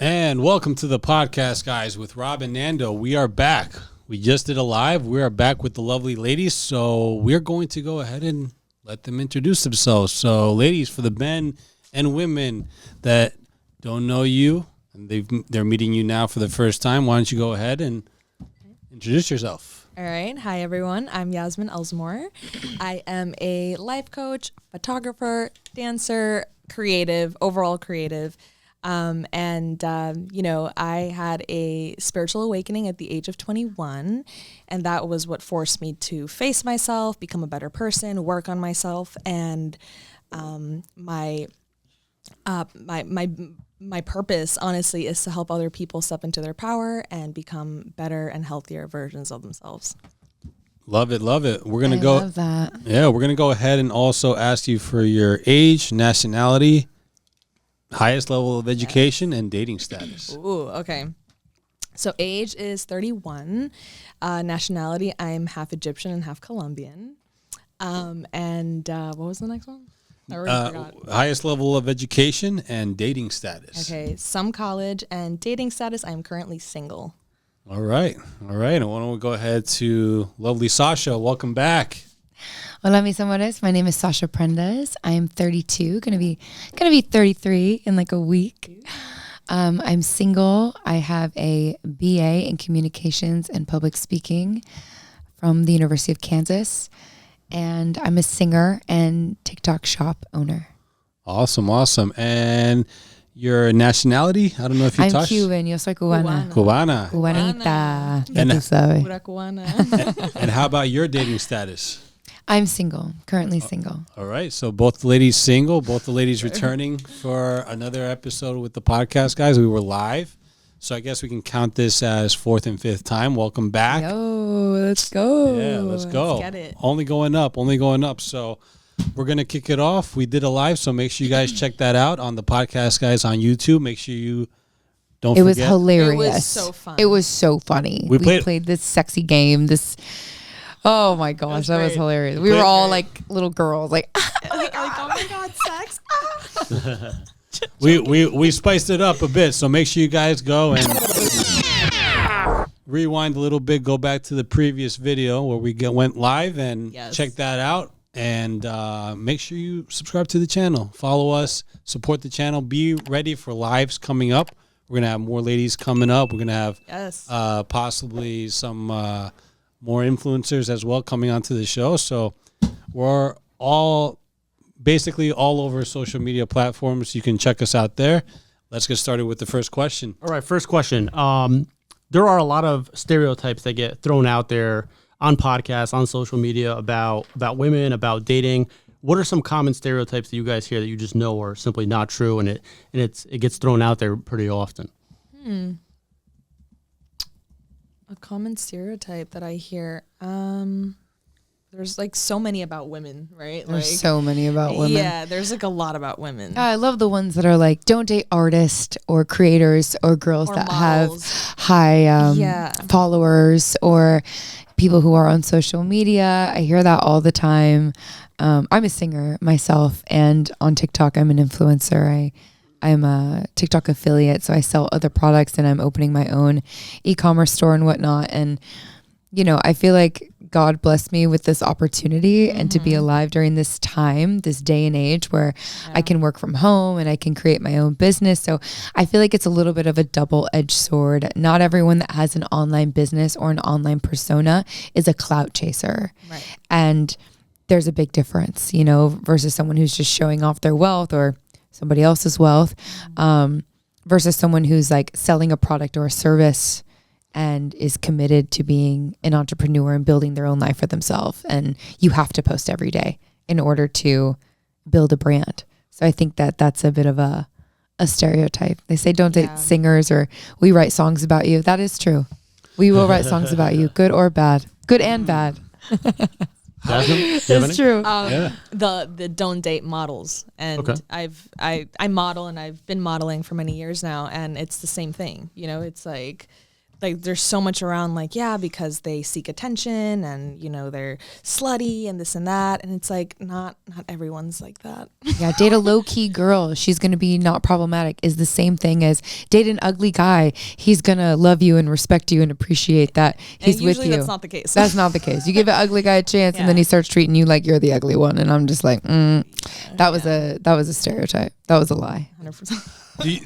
And welcome to the podcast, guys, with Rob and Nando. We are back. We just did a live. We are back with the lovely ladies. So we're going to go ahead and let them introduce themselves. So, ladies, for the men and women that don't know you and they're meeting you now for the first time, why don't you go ahead and introduce yourself? All right. Hi, everyone. I'm Yasmin Elsmore. I am a life coach, photographer, dancer, creative, overall creative. I had a spiritual awakening at the age of 21, and that was what forced me to face myself, become a better person, work on myself, and my purpose, honestly, is to help other people step into their power and become better and healthier versions of themselves. Love it, love it. We're gonna go. Love that. Yeah, we're gonna go ahead and also ask you for your age, nationality, highest level of education, and dating status. Ooh, okay. So age is 31. Nationality, I'm half Egyptian and half Colombian. What was the next one? I already forgot. Highest level of education and dating status. Okay, some college and dating status. I'm currently single. All right. And why don't we go ahead to lovely Sasha. Welcome back. Hola, mis amores. My name is Sasha Prendes. I am 32, gonna be 33 in like a week. I'm single. I have a BA in communications and public speaking from the University of Kansas, and I'm a singer and TikTok shop owner. Awesome. And your nationality? I don't know if you I'm touched. Cuban. Yo soy cubana. Cubana. Cubanita. And- Ya tú sabes. Pura cubana. And how about your dating status? I'm single. Currently single. All right. So both the ladies single, both the ladies returning for another episode with the podcast, guys. We were live. So I guess we can count this as fourth and fifth time. Welcome back. Yo, let's go. Yeah, let's go. get it. Only going up. So we're going to kick it off. We did a live, so make sure you guys check that out on the podcast, guys, on YouTube. Make sure you don't It forget. was hilarious. It was so fun. It was so funny. We We played- played this sexy game. Oh my gosh, that was great. hilarious. We were all like little girls, like like, oh my God, sex. We spiced it up a bit, so make sure you guys go and rewind a little bit. Go back to the previous video where we went live and Yes. check that out. And make sure you subscribe to the channel. Follow us. Support the channel. Be ready for lives coming up. We're going to have more ladies coming up. We're going to have Yes. possibly some more influencers as well coming onto the show. So we're basically all over social media platforms. You can check us out there. Let's get started with the first question. All right, first question. There are a lot of stereotypes that get thrown out there on podcasts, on social media about women, about dating. What are some common stereotypes that you guys hear that you just know are simply not true, and it gets thrown out there pretty often? A common stereotype that I hear. There's like so many about women, right? there's like, so many about women. Yeah, there's like a lot about women. I love the ones that are like, don't date artists or creators or girls Or that models. have high Yeah. followers or people who are on social media. I hear that all the time. I'm a singer myself, and on TikTok, I'm an influencer. I'm a TikTok affiliate, so I sell other products, and I'm opening my own e-commerce store and whatnot. And, you know, I feel like God blessed me with this opportunity and to be alive during this time, this day and age where I can work from home and I can create my own business. So I feel like it's a little bit of a double-edged sword. Not everyone that has an online business or an online persona is a clout chaser. Right. And there's a big difference, you know, versus someone who's just showing off their wealth or somebody else's wealth, versus someone who's like selling a product or a service and is committed to being an entrepreneur and building their own life for themselves. And you have to post every day in order to build a brand. So I think that that's a bit of a stereotype. They say don't date singers or we write songs about you. That is true. We will write songs about you, good or bad, good and bad. Jasmine, do you have It's any? true. The don't date models, and Okay. I model, and I've been modeling for many years now, and it's the same thing. You know, it's like like there's so much around like, yeah, because they seek attention and, you know, they're slutty and this and that. And it's like, not everyone's like that. Yeah, date a low key girl. She's gonna be not problematic. Is the same thing as date an ugly guy. He's gonna love you and respect you and appreciate that he's and with usually you. that's not the case. That's not the case. You give an ugly guy a chance, and then Yeah. he starts treating you like you're the ugly one, and I'm just like, that was a stereotype. That was a lie. 100%.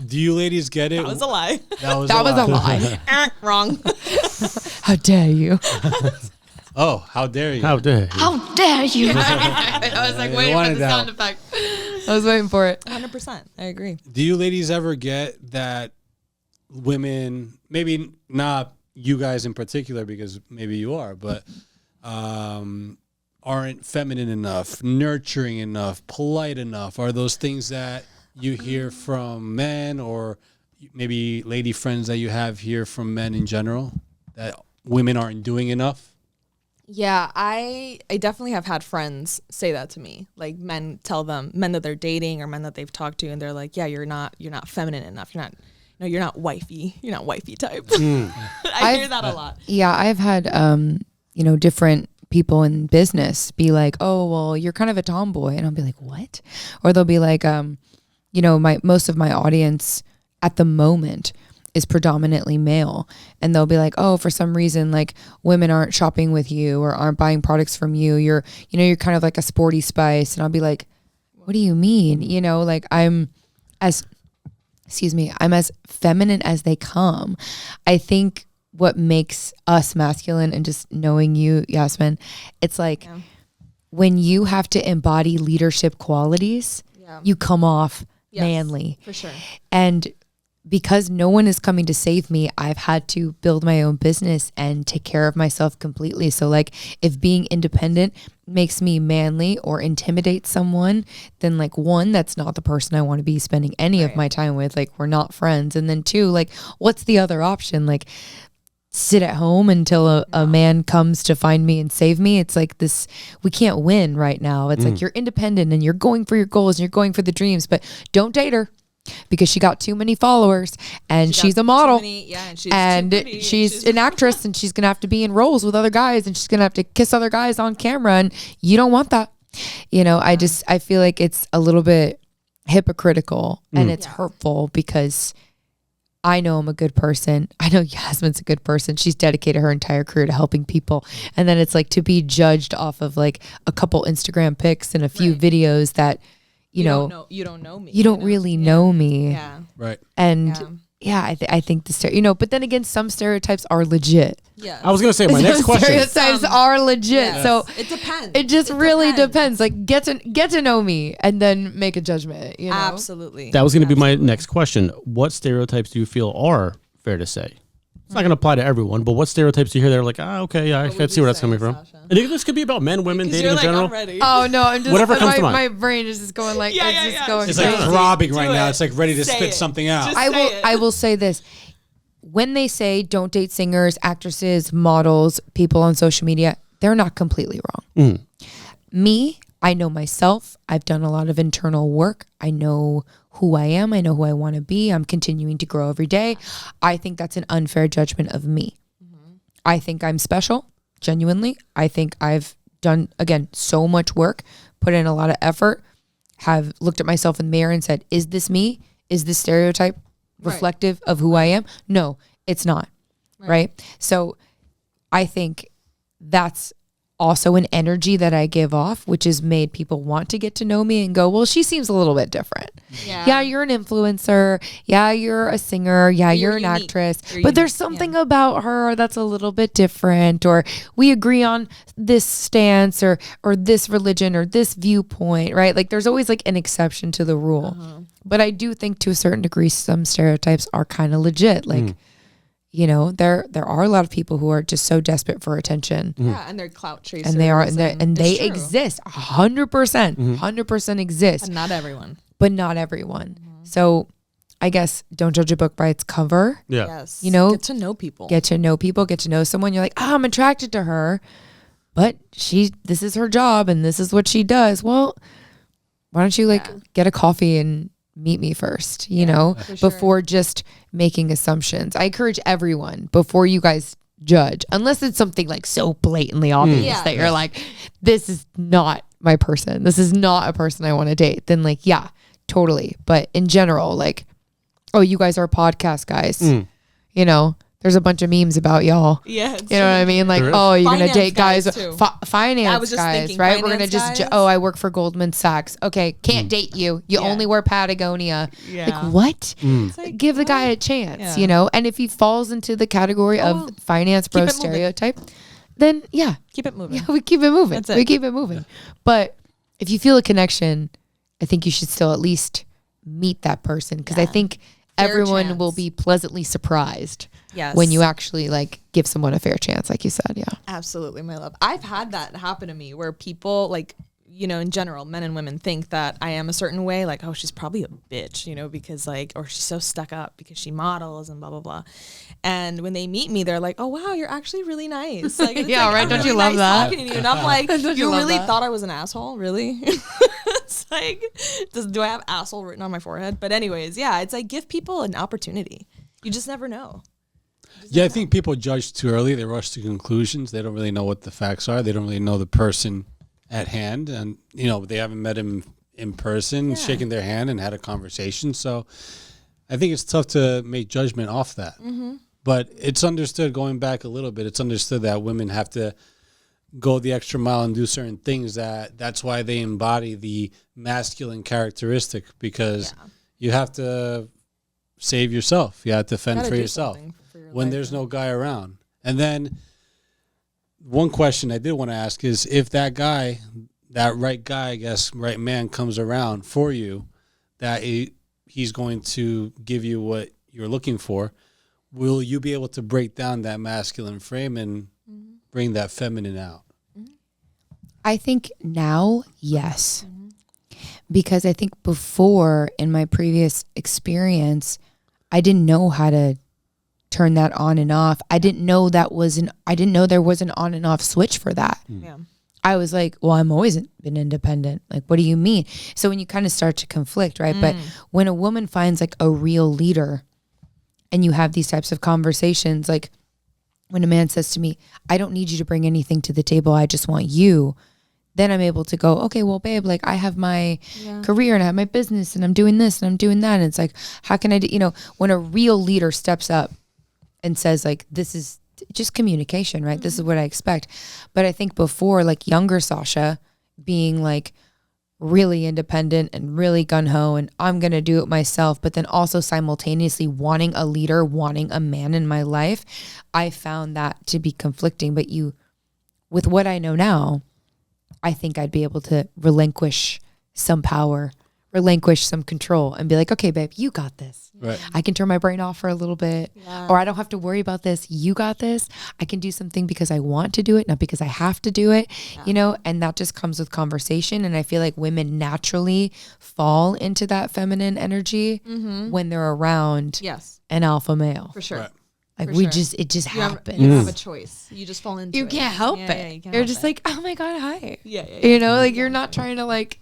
Do you ladies get it? That was a lie. That was That was a lie. Wrong. How dare you? Oh, how dare you? How dare you? How dare you? I was like I waiting for wanted the that. sound effect. I was waiting for it. 100%. I agree. Do you ladies ever get that women, maybe not you guys in particular, because maybe you are, but aren't feminine enough, nurturing enough, polite enough? Are those things that you hear from men, or maybe lady friends that you have here from men in general, that women aren't doing enough? Yeah, I definitely have had friends say that to me. Like men that they're dating or men that they've talked to, and they're like, "Yeah, you're not feminine enough. You're not wifey. You're not wifey type." I hear that a lot. Yeah, I've had different people in business be like, "Oh, well, you're kind of a tomboy," and I'll be like, "What?" Or they'll be like, most of my audience at the moment is predominantly male, and they'll be like, "Oh, for some reason, like women aren't shopping with you or aren't buying products from you. You're kind of like a sporty spice," and I'll be like, "What do you mean?" Like I'm as feminine as they come. I think what makes us masculine, and just knowing you, Yasmin, it's like when you have to embody leadership qualities, you come off manly. For sure. And because no one is coming to save me, I've had to build my own business and take care of myself completely. So like if being independent makes me manly or intimidate someone, then like one, that's not the person I want to be spending any of my time with. Like we're not friends. And then two, like what's the other option? Like sit at home until a man comes to find me and save me. It's like this, we can't win right now. It's like you're independent and you're going for your goals and you're going for the dreams, but don't date her because she got too many followers and she's a model and she's an actress and she's gonna have to be in roles with other guys and she's gonna have to kiss other guys on camera, and you don't want that. I feel like it's a little bit hypocritical and it's hurtful because I know I'm a good person. I know Yasmin's a good person. She's dedicated her entire career to helping people. And then it's like to be judged off of like a couple Instagram pics and a few videos that, you don't know me. You don't really know me. Yeah. Right. And I think but then again, some stereotypes are legit. Yeah. I was going to say my next question. Stereotypes are legit. Yes. So it depends. it just really depends. Like get to know me and then make a judgment, Absolutely. That was going to be my next question. What stereotypes do you feel are fair to say? It's not going to apply to everyone, but what stereotypes do you hear that are like, okay, yeah, I can see where that's coming from. And this could be about men, women, dating in general. Oh no, I'm just Whatever comes to mind. My brain is just going like going It's crazy. like throbbing right now. It's like ready to spit something out. I will say this. When they say don't date singers, actresses, models, people on social media, they're not completely wrong. Me, I know myself. I've done a lot of internal work. I know who I am. I know who I want to be. I'm continuing to grow every day. I think that's an unfair judgment of me. I think I'm special, genuinely. I think I've done, again, so much work, put in a lot of effort, have looked at myself in the mirror and said, is this me? Is this stereotype reflective of who I am? No, it's not. Right? So I think that's also an energy that I give off, which has made people want to get to know me and go, well, she seems a little bit different. Yeah, you're an influencer. Yeah, you're a singer. Yeah, you're an unique. actress. You're but there's unique, something about her that's a little bit different, or we agree on this stance or this religion or this viewpoint, right? Like there's always like an exception to the rule. But I do think to a certain degree, some stereotypes are kind of legit. Like, there are a lot of people who are just so desperate for attention. Yeah, and they're clout chasers. And they exist 100%, 100% exist. And not everyone. But not everyone. So I guess don't judge a book by its cover. Yeah. Yes. Get to know people. Get to know someone. You're like, I'm attracted to her, but this is her job and this is what she does. Well, why don't you get a coffee and meet me first, you know, sure. before just making assumptions. I encourage everyone before you guys judge, unless it's something like so blatantly obvious Yeah. that you're like, this is not my person. This is not a person I want to date. Then like, yeah, totally. But in general, like, oh, you guys are podcast guys, you know, there's a bunch of memes about y'all. Yeah. You know what I mean? Like, There is. oh, you're going to Finance date guys, guys, too. finance I was just guys, thinking right? We're going to finance just, guys. I work for Goldman Sachs. Okay. Can't date you. You Yeah. only wear Patagonia. Yeah. Like, what? It's like, Give the guy what? a chance, Yeah. you know? And if he falls into the category of well. finance bro Keep it moving. stereotype, then yeah, Keep it moving. yeah, we keep it moving. That's it. We keep it moving. But if you feel a connection, I think you should still at least meet that person, because I Yeah. think Fair everyone will chance. be pleasantly surprised Yes. when you actually like give someone a fair chance, like you said. Yeah. Absolutely, my love. I've had that happen to me where people, like, you know, in general, men and women think that I am a certain way, like, oh, she's probably a bitch, you know, because like, or she's so stuck up because she models and blah, blah, blah. And when they meet me, they're like, oh, wow, you're actually really nice. Like, it's Yeah, like, right? I'm Don't really you love nice that? talking to you. And I'm like, Don't you you love really that? thought I was an asshole? Really? It's like, do I have asshole written on my forehead? But anyways, yeah, it's like, give people an opportunity. You just never know. Yeah, I think people judge too early. They rush to conclusions. They don't really know what the facts are. They don't really know the person at hand. And, you know, they haven't met him in person, shaking their hand and had a conversation. So I think it's tough to make judgment off that. But it's understood, going back a little bit, it's understood that women have to go the extra mile and do certain things. That's why they embody the masculine characteristic, because you have to save yourself. You have to fend Gotta Mm. for do yourself something for your when life, there's yeah. no guy around. And then one question I did want to ask is, if that guy, that right guy, I guess, right man comes around for you, that he's going to give you what you're looking for, will you be able to break down that masculine frame and bring that feminine out? I think now, yes. Because I think before, in my previous experience, I didn't know how to turn that on and off. I didn't know there was an on and off switch for that. Yeah. I was like, well, I'm always been independent. Like, what do you mean? So when you kind of start to conflict, right? But when a woman finds like a real leader and you have these types of conversations, like when a man says to me, I don't need you to bring anything to the table. I just want you. Then I'm able to go, okay, well, babe, like I have my career and I have my business and I'm doing this and I'm doing that. And it's like, how can I do, you know, when a real leader steps up and says like, this is just communication, right? This is what I expect. But I think before, like younger Sasha being like really independent and really gung-ho and I'm going to do it myself, but then also simultaneously wanting a leader, wanting a man in my life, I found that to be conflicting. But with what I know now, I think I'd be able to relinquish some power, relinquish some control and be like, okay, babe, you got this. Right. I can turn my brain off for a little bit, or I don't have to worry about this. You got this. I can do something because I want to do it, not because I have to do it, you know, and that just comes with conversation. And I feel like women naturally fall into that feminine energy when they're around Yes, an alpha male. for sure. Right. Like for we sure. just, it just You, happens. you don't have a choice. You just fall into You it. can't help Yeah, it. yeah, you can't You're help just it. like, oh my God, hi. Yeah. You know, like you're not trying to like,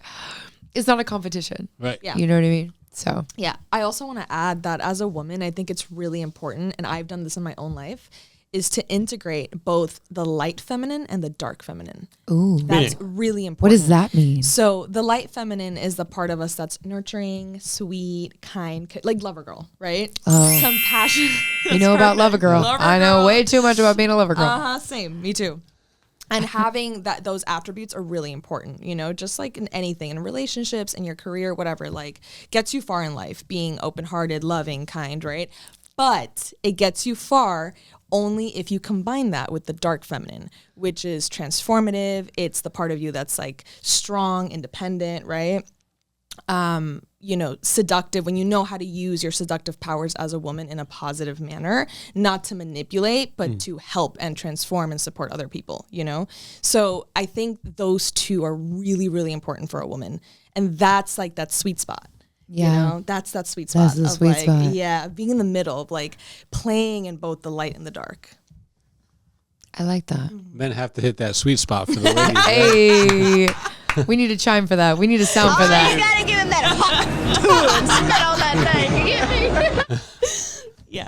it's not a competition. Right. Yeah. You know what I mean? So Yeah. I also want to add that as a woman, I think it's really important, and I've done this in my own life, is to integrate both the light feminine and the dark feminine. ooh, That's really important. what does that mean? So the light feminine is the part of us that's nurturing, sweet, kind, like Lover Girl, right? Oh. Compassion. You know about Lover Girl. I know way too much about being a Lover Girl. Same. Me too. And having those attributes are really important, you know, just like in anything, in relationships, in your career, whatever, like gets you far in life, being open-hearted, loving, kind, right? But it gets you far only if you combine that with the dark feminine, which is transformative. It's the part of you that's like strong, independent, right? You know, seductive, when you know how to use your seductive powers as a woman in a positive manner, not to manipulate, but to help and transform and support other people, you know? So I think those two are really, really important for a woman. And that's like that sweet spot. Yeah. You know, that's that sweet spot. That's the of sweet like, spot. Yeah, being in the middle of like playing in both the light and the dark. I like that. Men have to hit that sweet spot for the ladies. Right? Hey, We need a chime for that. We need a sound for You that. gotta give him that hot spit on that thing. You get me? Yeah.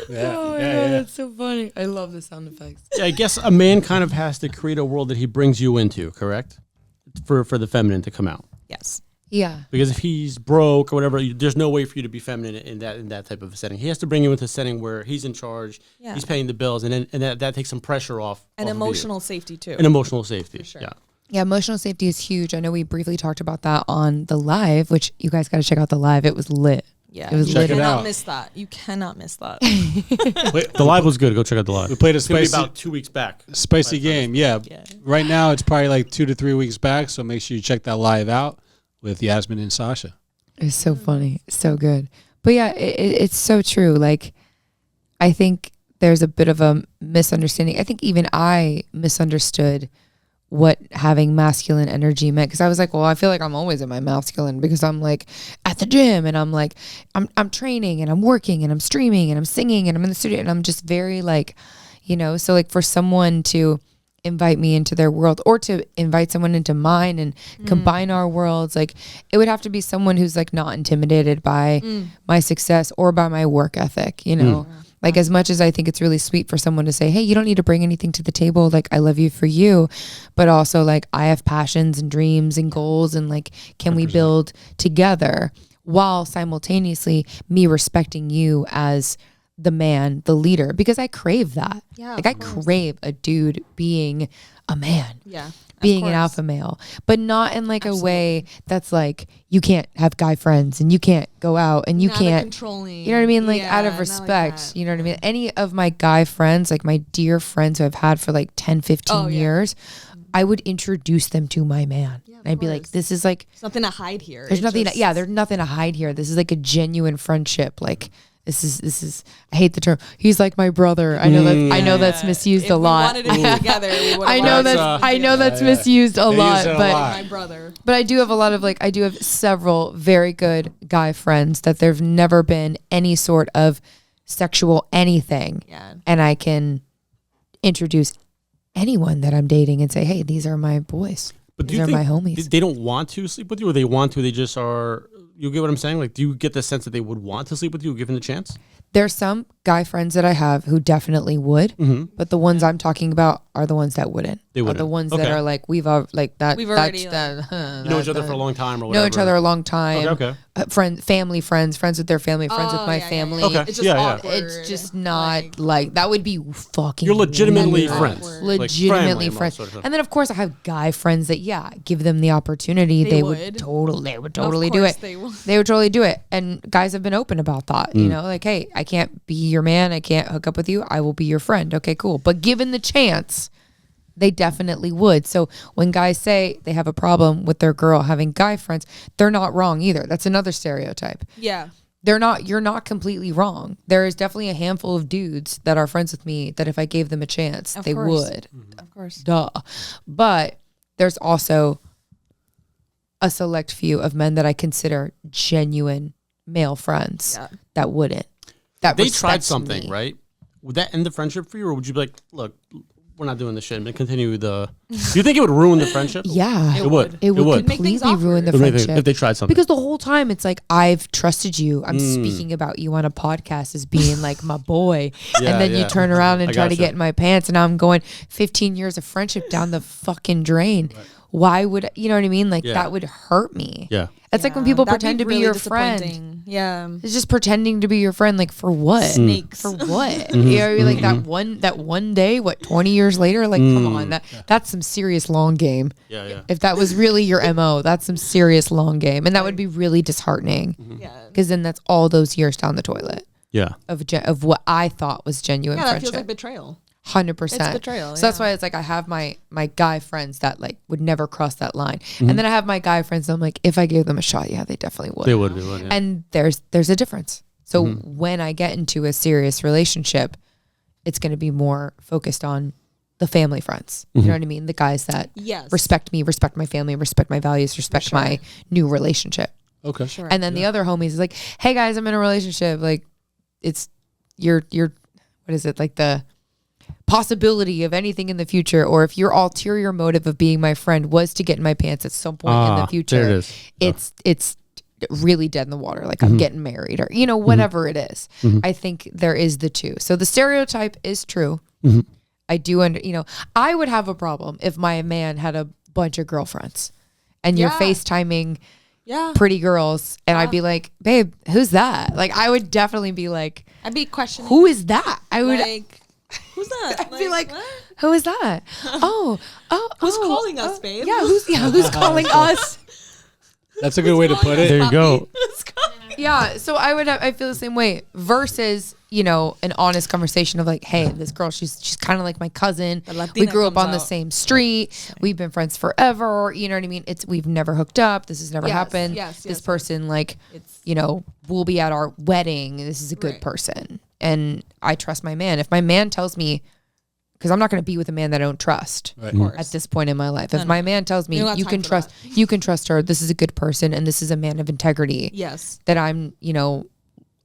Yeah, Oh my yeah, god, yeah. that's so funny. I love the sound effects. Yeah, I guess a man kind of has to create a world that he brings you into, correct? For the feminine to come out. Yes. Yeah. Because if he's broke or whatever, there's no way for you to be feminine in that type of a setting. He has to bring you into a setting where he's in charge, Yeah. he's paying the bills, and that takes some pressure off. And off of you. emotional safety too. And emotional safety. sure. Yeah. Yeah, emotional safety is huge. I know we briefly talked about that on the live, which you guys got to check out the live. It was lit. Yeah. It was you Check it cannot out. miss that. You cannot miss that. The live was good. Go check out the live. We played a It's gonna be spicy, about 2 weeks back. spicy game. Yeah. Yeah. Right now, it's probably like 2 to 3 weeks back. So make sure you check that live out with Yasmin and Sasha. It's so funny. It's so good. But yeah, it's so true. Like, I think there's a bit of a misunderstanding. I think even I misunderstood what having masculine energy meant, because I was like, well, I feel like I'm always in my masculine because I'm like at the gym and I'm like I'm training and I'm working and I'm streaming and I'm singing and I'm in the studio and I'm just very like, so like for someone to invite me into their world or to invite someone into mine and combine our worlds, like it would have to be someone who's like not intimidated by my success or by my work ethic, Like, as much as I think it's really sweet for someone to say, hey, you don't need to bring anything to the table. Like, I love you for you. But also, like, I have passions and dreams and goals. And, like, can we build together while simultaneously me respecting you as the man, the leader? Because I crave that. Yeah, Like, of I course. crave a dude being a man. Yeah. Being an alpha male, but not in like a way that's like you can't have guy friends and you can't go out and you Not a can't, controlling. you know what I mean? Like Yeah, out of not like respect, that. you know what I mean? Any of my guy friends, like my dear friends who I've had for like 10, 15 Oh, yeah. years, I would introduce them to my man. Yeah, of and I'd be like, course. this is like, There's nothing to hide here. there's It nothing, just- there's nothing to hide here. This is like a genuine friendship. Like, this is, I hate the term. He's like my brother. I know that's Yeah. misused If a we lot. wanted to be together, we would've I know already that's, been I know together. that's misused a They lot, use it a but lot. My brother. but I do have a lot of I do have several very good guy friends that there've never been any sort of sexual anything. Yeah. And I can introduce anyone that I'm dating and say, hey, these are my boys. But do These you are think my homies. they don't want to sleep with you, or they want to? They just are. You get what I'm saying? Like, do you get the sense that they would want to sleep with you, given the chance? There's some guy friends that I have who definitely would, but the ones I'm talking about are the ones that wouldn't. They Are wouldn't. the ones Okay. that are like we've like that. We've that's already, that. You know each other for a long time, or whatever. Know each other a long time. Okay. Family friends with their family, friends with Oh, my yeah, yeah, family. yeah. Okay. It's just Yeah, yeah. awkward. It's just not like that would be fucking. You're legitimately weird. friends. Like, Legitimately family friends. almost, sort of. And then of course I have guy friends that give them the opportunity. They would would. totally do course it. they would. They would totally do it. And guys have been open about that. Mm. You know, like, hey, I can't be your man. I can't hook up with you. I will be your friend. Okay, cool. But given the chance, they definitely would. So when guys say they have a problem with their girl having guy friends, they're not wrong either. That's another stereotype. Yeah. You're not completely wrong. There is definitely a handful of dudes that are friends with me that if I gave them a chance, Of they course. would. Of course. Duh. But there's also a select few of men that I consider genuine male friends Yeah. that wouldn't. That They tried respect something, me. right? Would that end the friendship for you, or would you be like, look, we're not doing this shit, and continue the? Do you think it would ruin the friendship? Yeah. It would. It would Make things completely ruin the awkward. friendship. If they tried something. Because the whole time it's like I've trusted you. I'm speaking about you on a podcast as being like my boy. Yeah, and then you yeah. turn around and I try to gotcha. get in my pants and I'm going 15 years of friendship down the fucking drain. Why would you know what I mean? Like Yeah. that would hurt me. Yeah. It's like when people That'd pretend to be really your friend. disappointing. Yeah. It's just pretending to be your friend, like for what? Snakes. For what? You know, like that one day, 20 years later? Like, come on, that's some serious long game. Yeah, yeah. If that was really your MO, that's some serious long game. And that would be really disheartening. Yeah. Because then that's all those years down the toilet Yeah. of what I thought was genuine Yeah, that feels friendship. like betrayal. 100%. It's betrayal, So that's yeah. why it's like I have my guy friends that like would never cross that line. And then I have my guy friends that I'm like, if I gave them a shot, yeah, they definitely would. They would. They would. Yeah. And there's a difference. So when I get into a serious relationship, it's going to be more focused on the family friends. You know what I mean? The guys that Yes. respect me, respect my family, respect my values, respect my new relationship. Okay. Sure. And then the other homies is like, hey guys, I'm in a relationship. Like it's your what is it? Like the possibility of anything in the future, or if your ulterior motive of being my friend was to get in my pants at some point in the future, there it is. it's really dead in the water. Like I'm getting married, or whatever it is. I think there is the two. So the stereotype is true. I do I would have a problem if my man had a bunch of girlfriends and you're Yeah. FaceTiming Yeah. pretty girls, and I'd be like, babe, who's that? Like I would definitely be like, I'd be questioning. who is that? I would Like, who's that? I'd be like, what? who is that? Who's calling us, babe? Yeah, who's calling us? That's a good way to put There it. you go. Yeah, so I feel the same way versus, an honest conversation of like, hey, this girl, she's kind of like my cousin. The We Latina grew up comes on the out. same street. We've been friends forever. You know what I mean? We've never hooked up. This has never Yes, happened. yes, This yes, person, like, It's- we'll be at our wedding. This is a good Right. person. And I trust my man. If my man tells me, because I'm not going to be with a man that I don't trust Right. at this point in my life. If my man tells me You don't have you time can for trust, that. you can trust her. This is a good person, and this is a man of integrity. Yes. That I'm,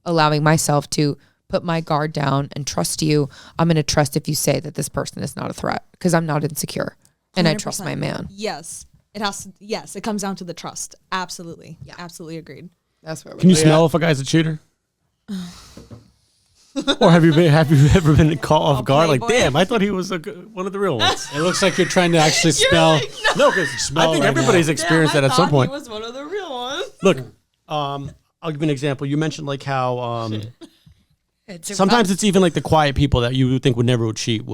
allowing myself to put my guard down and trust you. I'm going to trust if you say that this person is not a threat because I'm not insecure and I trust my 100%. man. Yes. Yes, it comes down to the trust. Absolutely. Yeah. Absolutely agreed. That's what Can you smell if a guy's a cheater? Or have you ever been caught off guard? Like, playboy. damn, I thought he was one of the real ones. It looks like you're trying to actually smell. No, because Smell I think right everybody's now. experienced that at some point. was one of the real ones. Look, I'll give you an example. You mentioned like how sometimes it's even like the quiet people that you would think would never cheat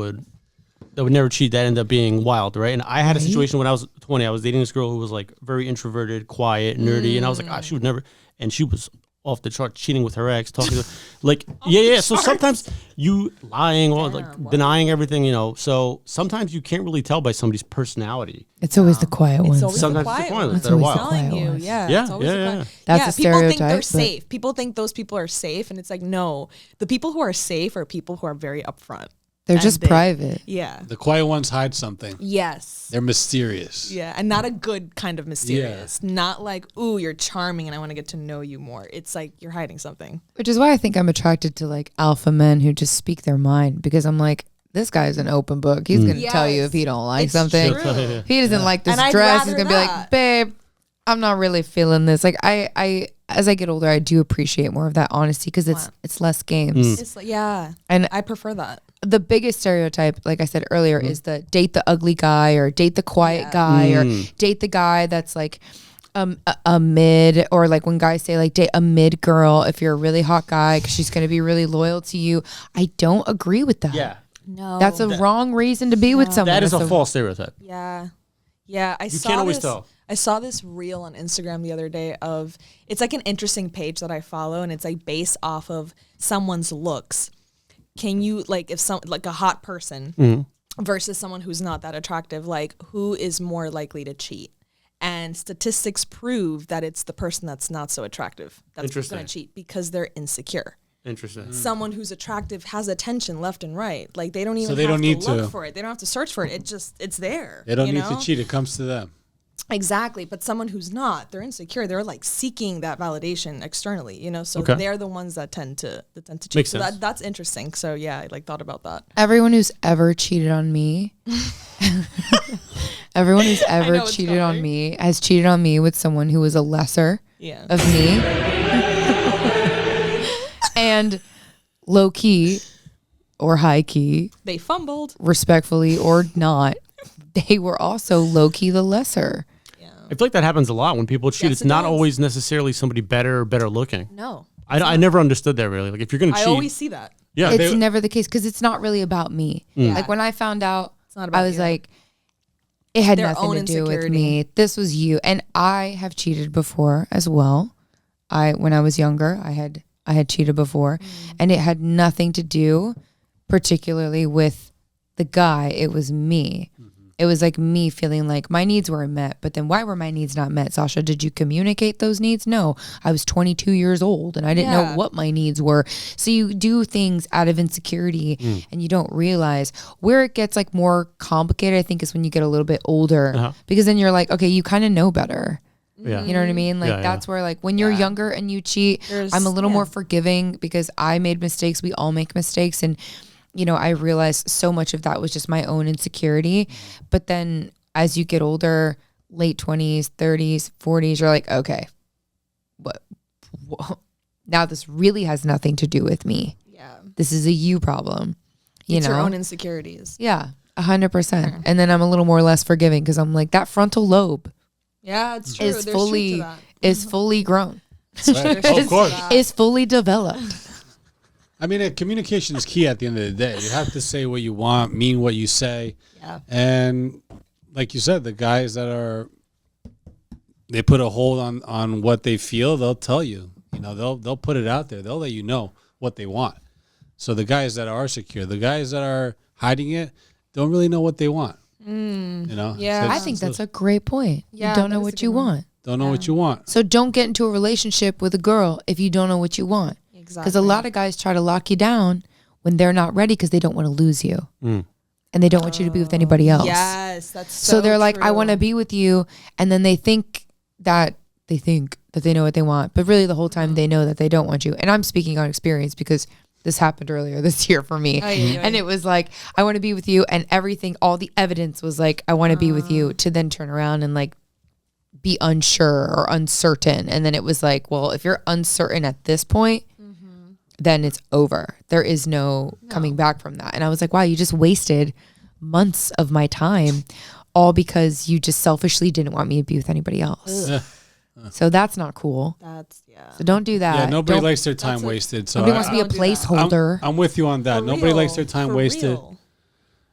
that end up being wild, right? And I had a situation when I was 20. I was dating this girl who was like very introverted, quiet, nerdy, and I was like, she would never. And she was off the chart, cheating with her ex, talking to like, yeah. So sometimes you lying or like denying everything, So sometimes you can't really tell by somebody's personality. It's always the quiet ones. always Sometimes the it's the quiet quiet ones. ones that are always wild. the Telling quiet you, ones. yeah, Yeah, it's always yeah, the yeah. quiet- That's a people think stereotype, they're but- safe. People think those people are safe, and it's like no. The people who are safe are people who are very upfront. They're and just they- private. Yeah. The quiet ones hide something. Yes. They're mysterious. Yeah, and not a good kind of mysterious. Not like, ooh, you're charming and I want to get to know you more. It's like you're hiding something. Which is why I think I'm attracted to like alpha men who just speak their mind, because I'm like, this guy's an open book. He's going to tell you Yes. if he don't like It's something. true. If he doesn't like this And I'd dress, he's rather going to be like, that. babe, I'm not really feeling this. Like I as I get older, I do appreciate more of that honesty because it's less games. It's like, yeah. And I prefer that. the biggest stereotype, like I said earlier, is the date the ugly guy or date the quiet guy or date the guy that's like a mid, or like when guys say like date a mid girl if you're a really hot guy because she's going to be really loyal to you. I don't agree with that. Yeah, No. That's a wrong reason to be with someone. that is That's a false stereotype. Yeah. Yeah. I saw can't always this, tell. I saw this reel on Instagram the other day of, it's like an interesting page that I follow, and it's like based off of someone's looks. Can you, like, if some, like a hot person versus someone who's not that attractive, like who is more likely to cheat? And statistics prove that it's the person that's not so attractive that's going Interesting. to cheat because they're insecure. Interesting. Someone who's attractive has attention left and right. Like they don't even they have don't need to look to. for it. They don't have to search for it. It's there. They don't you need know? to cheat. It comes to them. Exactly. But someone who's not, they're insecure. They're like seeking that validation externally, So Okay. they're the ones that tend to cheat. Makes so sense. that's interesting. So yeah, I like thought about that. everyone who's ever cheated on me, everyone who's ever what's cheated on coming. me has cheated on me with someone who was a lesser Yeah. of me. And low key or high key, They fumbled. respectfully or not, they were also low key the lesser. I feel like that happens a lot when people cheat. Yes, It's it not does. always necessarily somebody better or better looking. No. I never understood that really. Like if you're gonna I cheat, always see that. yeah, It's never the case because it's not really about me. Yeah. Like when I found out, not about I was you. like, it had Their nothing own to do with insecurity. me. This was you. And I have cheated before as well. When I was younger, I had cheated before, and it had nothing to do particularly with the guy. It was me. It was like me feeling like my needs were met, but then why were my needs not met? Sasha, did you communicate those needs? No, I was 22 years old and I didn't know Yeah. what my needs were. So you do things out of insecurity and you don't realize. Where it gets like more complicated, I think, is when you get a little bit older, because then you're like, okay, you kind of know better. yeah. You know what I mean? Like Yeah, yeah. that's where like when you're younger and you cheat, There's- I'm a little yeah. more forgiving because I made mistakes. We all make mistakes, and I realized so much of that was just my own insecurity. But then as you get older, late 20s, 30s, 40s, you're like, okay, what? Now this really has nothing to do with me. Yeah. This is a you problem. It's your own insecurities. Yeah, 100%. And then I'm a little more less forgiving because I'm like, that frontal lobe Yeah, it's true. is There's truth to fully that. grown, Right. Oh, of course. is fully developed. I mean, communication is key at the end of the day. You have to say what you want, mean what you say. Yeah. And like you said, the guys that they put a hold on what they feel, they'll tell you. They'll put it out there. They'll let you know what they want. So the guys that are secure, the guys that are hiding it, don't really know what they want. Yeah. I think that's a great point. Yeah, You don't know that is a what you good one. want. Don't know what you want. So don't get into a relationship with a girl if you don't know what you want. Exactly. Because a lot of guys try to lock you down when they're not ready because they don't want to lose you. And they don't want you to be with anybody else. Yes, that's So they're like, I true. want to be with you. And then they think that they know what they want. But really the whole time they know that they don't want you. And I'm speaking on experience because this happened earlier this year for me. And it was like, I want to be with you. And everything, all the evidence was like, I want to be with you, to then turn around and like be unsure or uncertain. And then it was like, well, if you're uncertain at this point, then it's over. There is no coming back from that. And I was like, wow, you just wasted months of my time all because you just selfishly didn't want me to be with anybody else. So that's not cool. That's So don't do that. Yeah, nobody Don't- likes their time wasted. So Nobody wants to be a don't do that. placeholder. I'm with you on that. For Nobody likes real. their time For wasted. real.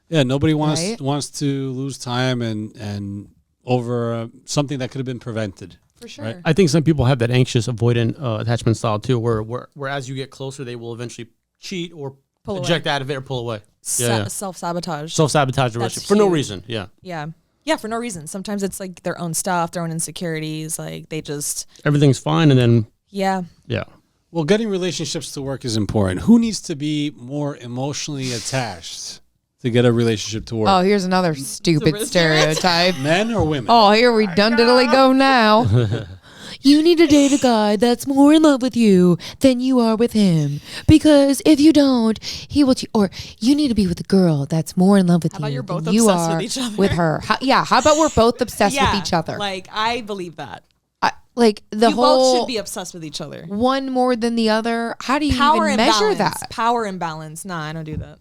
Yeah, nobody wants Right? wants to lose time and over something that could have been prevented. For sure. Right. I think some people have that anxious avoidant attachment style too, where as you get closer, they will eventually cheat or Pull away. eject out of it or pull away. Yeah. Self-sabotage. Self-sabotage the That's relationship for no huge. reason. Yeah. Yeah. Yeah, for no reason. Sometimes it's like their own stuff, their own insecurities. Like they just, Everything's fine. And then, yeah. yeah. Well, getting relationships to work is important. Who needs to be more emotionally attached to get a relationship to work? Oh, here's another stupid real stereotype. Men or women? Oh, here we done diddly go now. You need to date a guy that's more in love with you than you are with him. Because if you don't, he will or you need to be with a girl that's more in love with How about you you're both than you obsessed are with each other? with her. How about we're both obsessed with each other? Like I believe that. Like the You whole both should be obsessed with each other. one more than the other. How do you Power even imbalance. measure that? Power imbalance. Nah, I don't do that.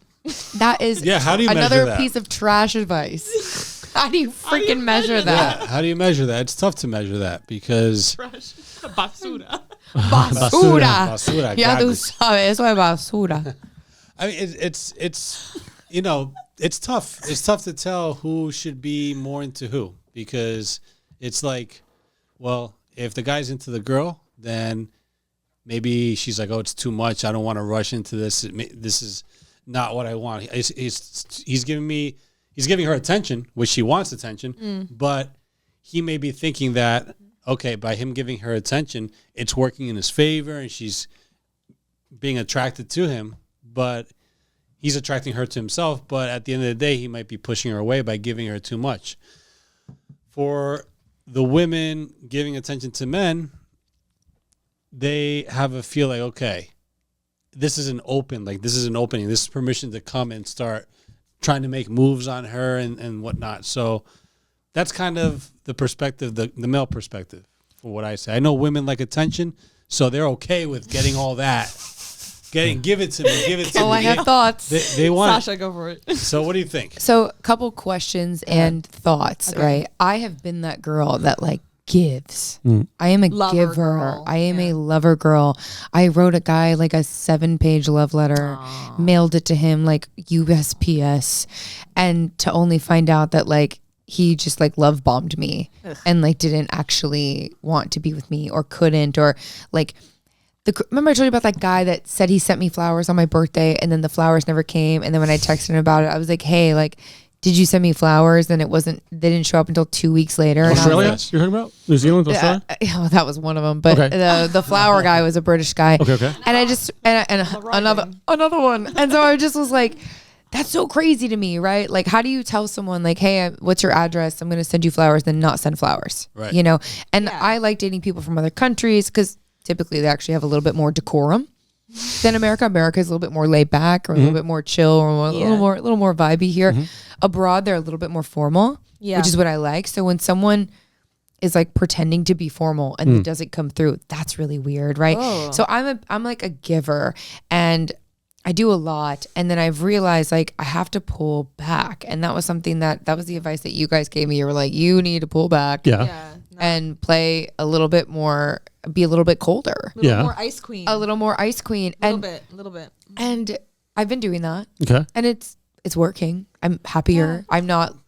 That is Yeah, how do you measure another that? piece of trash advice. How do you freaking measure that? Yeah, how do you measure that? It's tough to measure that because Basura. Basura. basura, Ya tú garbage. sabes, eso es basura. I mean, it's it's tough. It's tough to tell who should be more into who because it's like, well, if the guy's into the girl, then maybe she's like, oh, it's too much. I don't want to rush into this. This is not what I want. He's giving her attention, which she wants attention, but he may be thinking that, okay, by him giving her attention, it's working in his favor and she's being attracted to him, but he's attracting her to himself. But at the end of the day, he might be pushing her away by giving her too much. For the women giving attention to men, they have a feel like, okay, this is an opening. This is permission to come and start trying to make moves on her and whatnot. So that's kind of the perspective, the male perspective for what I say. I know women like attention, so they're okay with getting all that. Give it to me. Oh, I have thoughts. They want Sasha, go for it. it. So what do you think? So, a couple questions and thoughts, right? I have been that girl that like gives. I am a Lover giver. girl. I am a lover girl. I wrote a guy like a 7-page love letter, mailed it to him like USPS, and to only find out that like he just like love bombed me and like didn't actually want to be with me or couldn't or like. Remember I told you about that guy that said he sent me flowers on my birthday and then the flowers never came. And then when I texted him about it, I was like, hey, like, did you send me flowers? And they didn't show up until 2 weeks later. And I was Australia? like, You're talking about? New Zealand, Australia? well, that was one of them. But Okay. the flower guy was a British guy. Okay. And I just, and another one. And so I just was like, that's so crazy to me, right? Like, how do you tell someone like, hey, what's your address? I'm going to send you flowers, then not send flowers, Right. And I like dating people from other countries because typically they actually have a little bit more decorum. than America. America is a little bit more laid back, or a little bit more chill, or a little more vibey here. Abroad, they're a little bit more formal, which is what I like. So when someone is like pretending to be formal and it doesn't come through, that's really weird, right? So I'm like a giver, and I do a lot, and then I've realized like I have to pull back, and that was something that was the advice that you guys gave me. You were like, you need to pull back, and play a little bit more, be a little bit colder, A little more ice queen. a little more ice queen, A little bit. and I've been doing that, Okay. and it's working. I'm happier.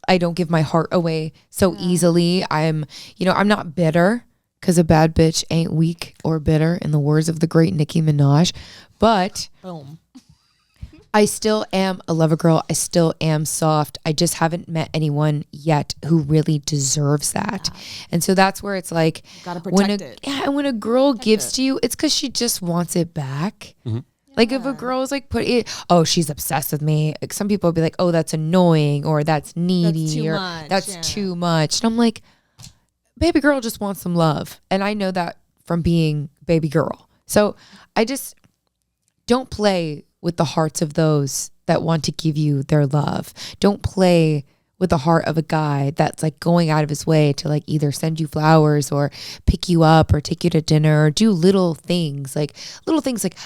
I don't give my heart away so easily. I'm not bitter, because a bad bitch ain't weak or bitter, in the words of the great Nicki Minaj. But Boom. I still am a lover girl. I still am soft. I just haven't met anyone yet who really deserves that. And so that's where it's like, Gotta when protect it. Yeah, and when a girl gives to you, it's because she just wants it back. Like if a girl is like she's obsessed with me. Like some people will be like, oh, that's annoying, or that's needy, too or much, that's yeah. too much. And I'm like, baby girl just wants some love. And I know that from being baby girl. So I just don't play with the hearts of those that want to give you their love. Don't play with the heart of a guy that's like going out of his way to like either send you flowers or pick you up or take you to dinner or do little things. Like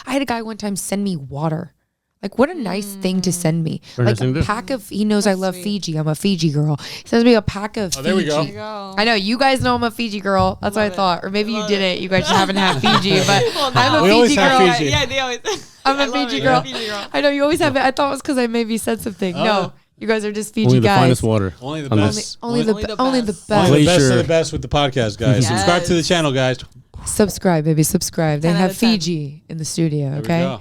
I had a guy one time send me water. Like what a nice thing to send me. Very Like nice thing to a do. pack of, he knows I love Fiji. I'm a Fiji girl. He sends me a pack of Fiji. there we go. There you go. I know you guys know I'm a Fiji girl. That's what I Love it. thought. Or maybe you Love didn't. You guys just haven't had Fiji. But I'm a We always Fiji have girl. Fiji. Yeah, they always. I'm I a love Fiji it. girl. Fiji girl. I know you always have it. I thought it was because I maybe said something. No, you guys are just Fiji Only the guys. finest water. Only the On best. this. Only the Only the best. Only the best. best. Only the best of Glacier. the best with the podcast, guys. Yes. Subscribe to the channel, guys. Subscribe, baby. Subscribe. They 10 out have of 10. Fiji in the studio. There we Okay. go.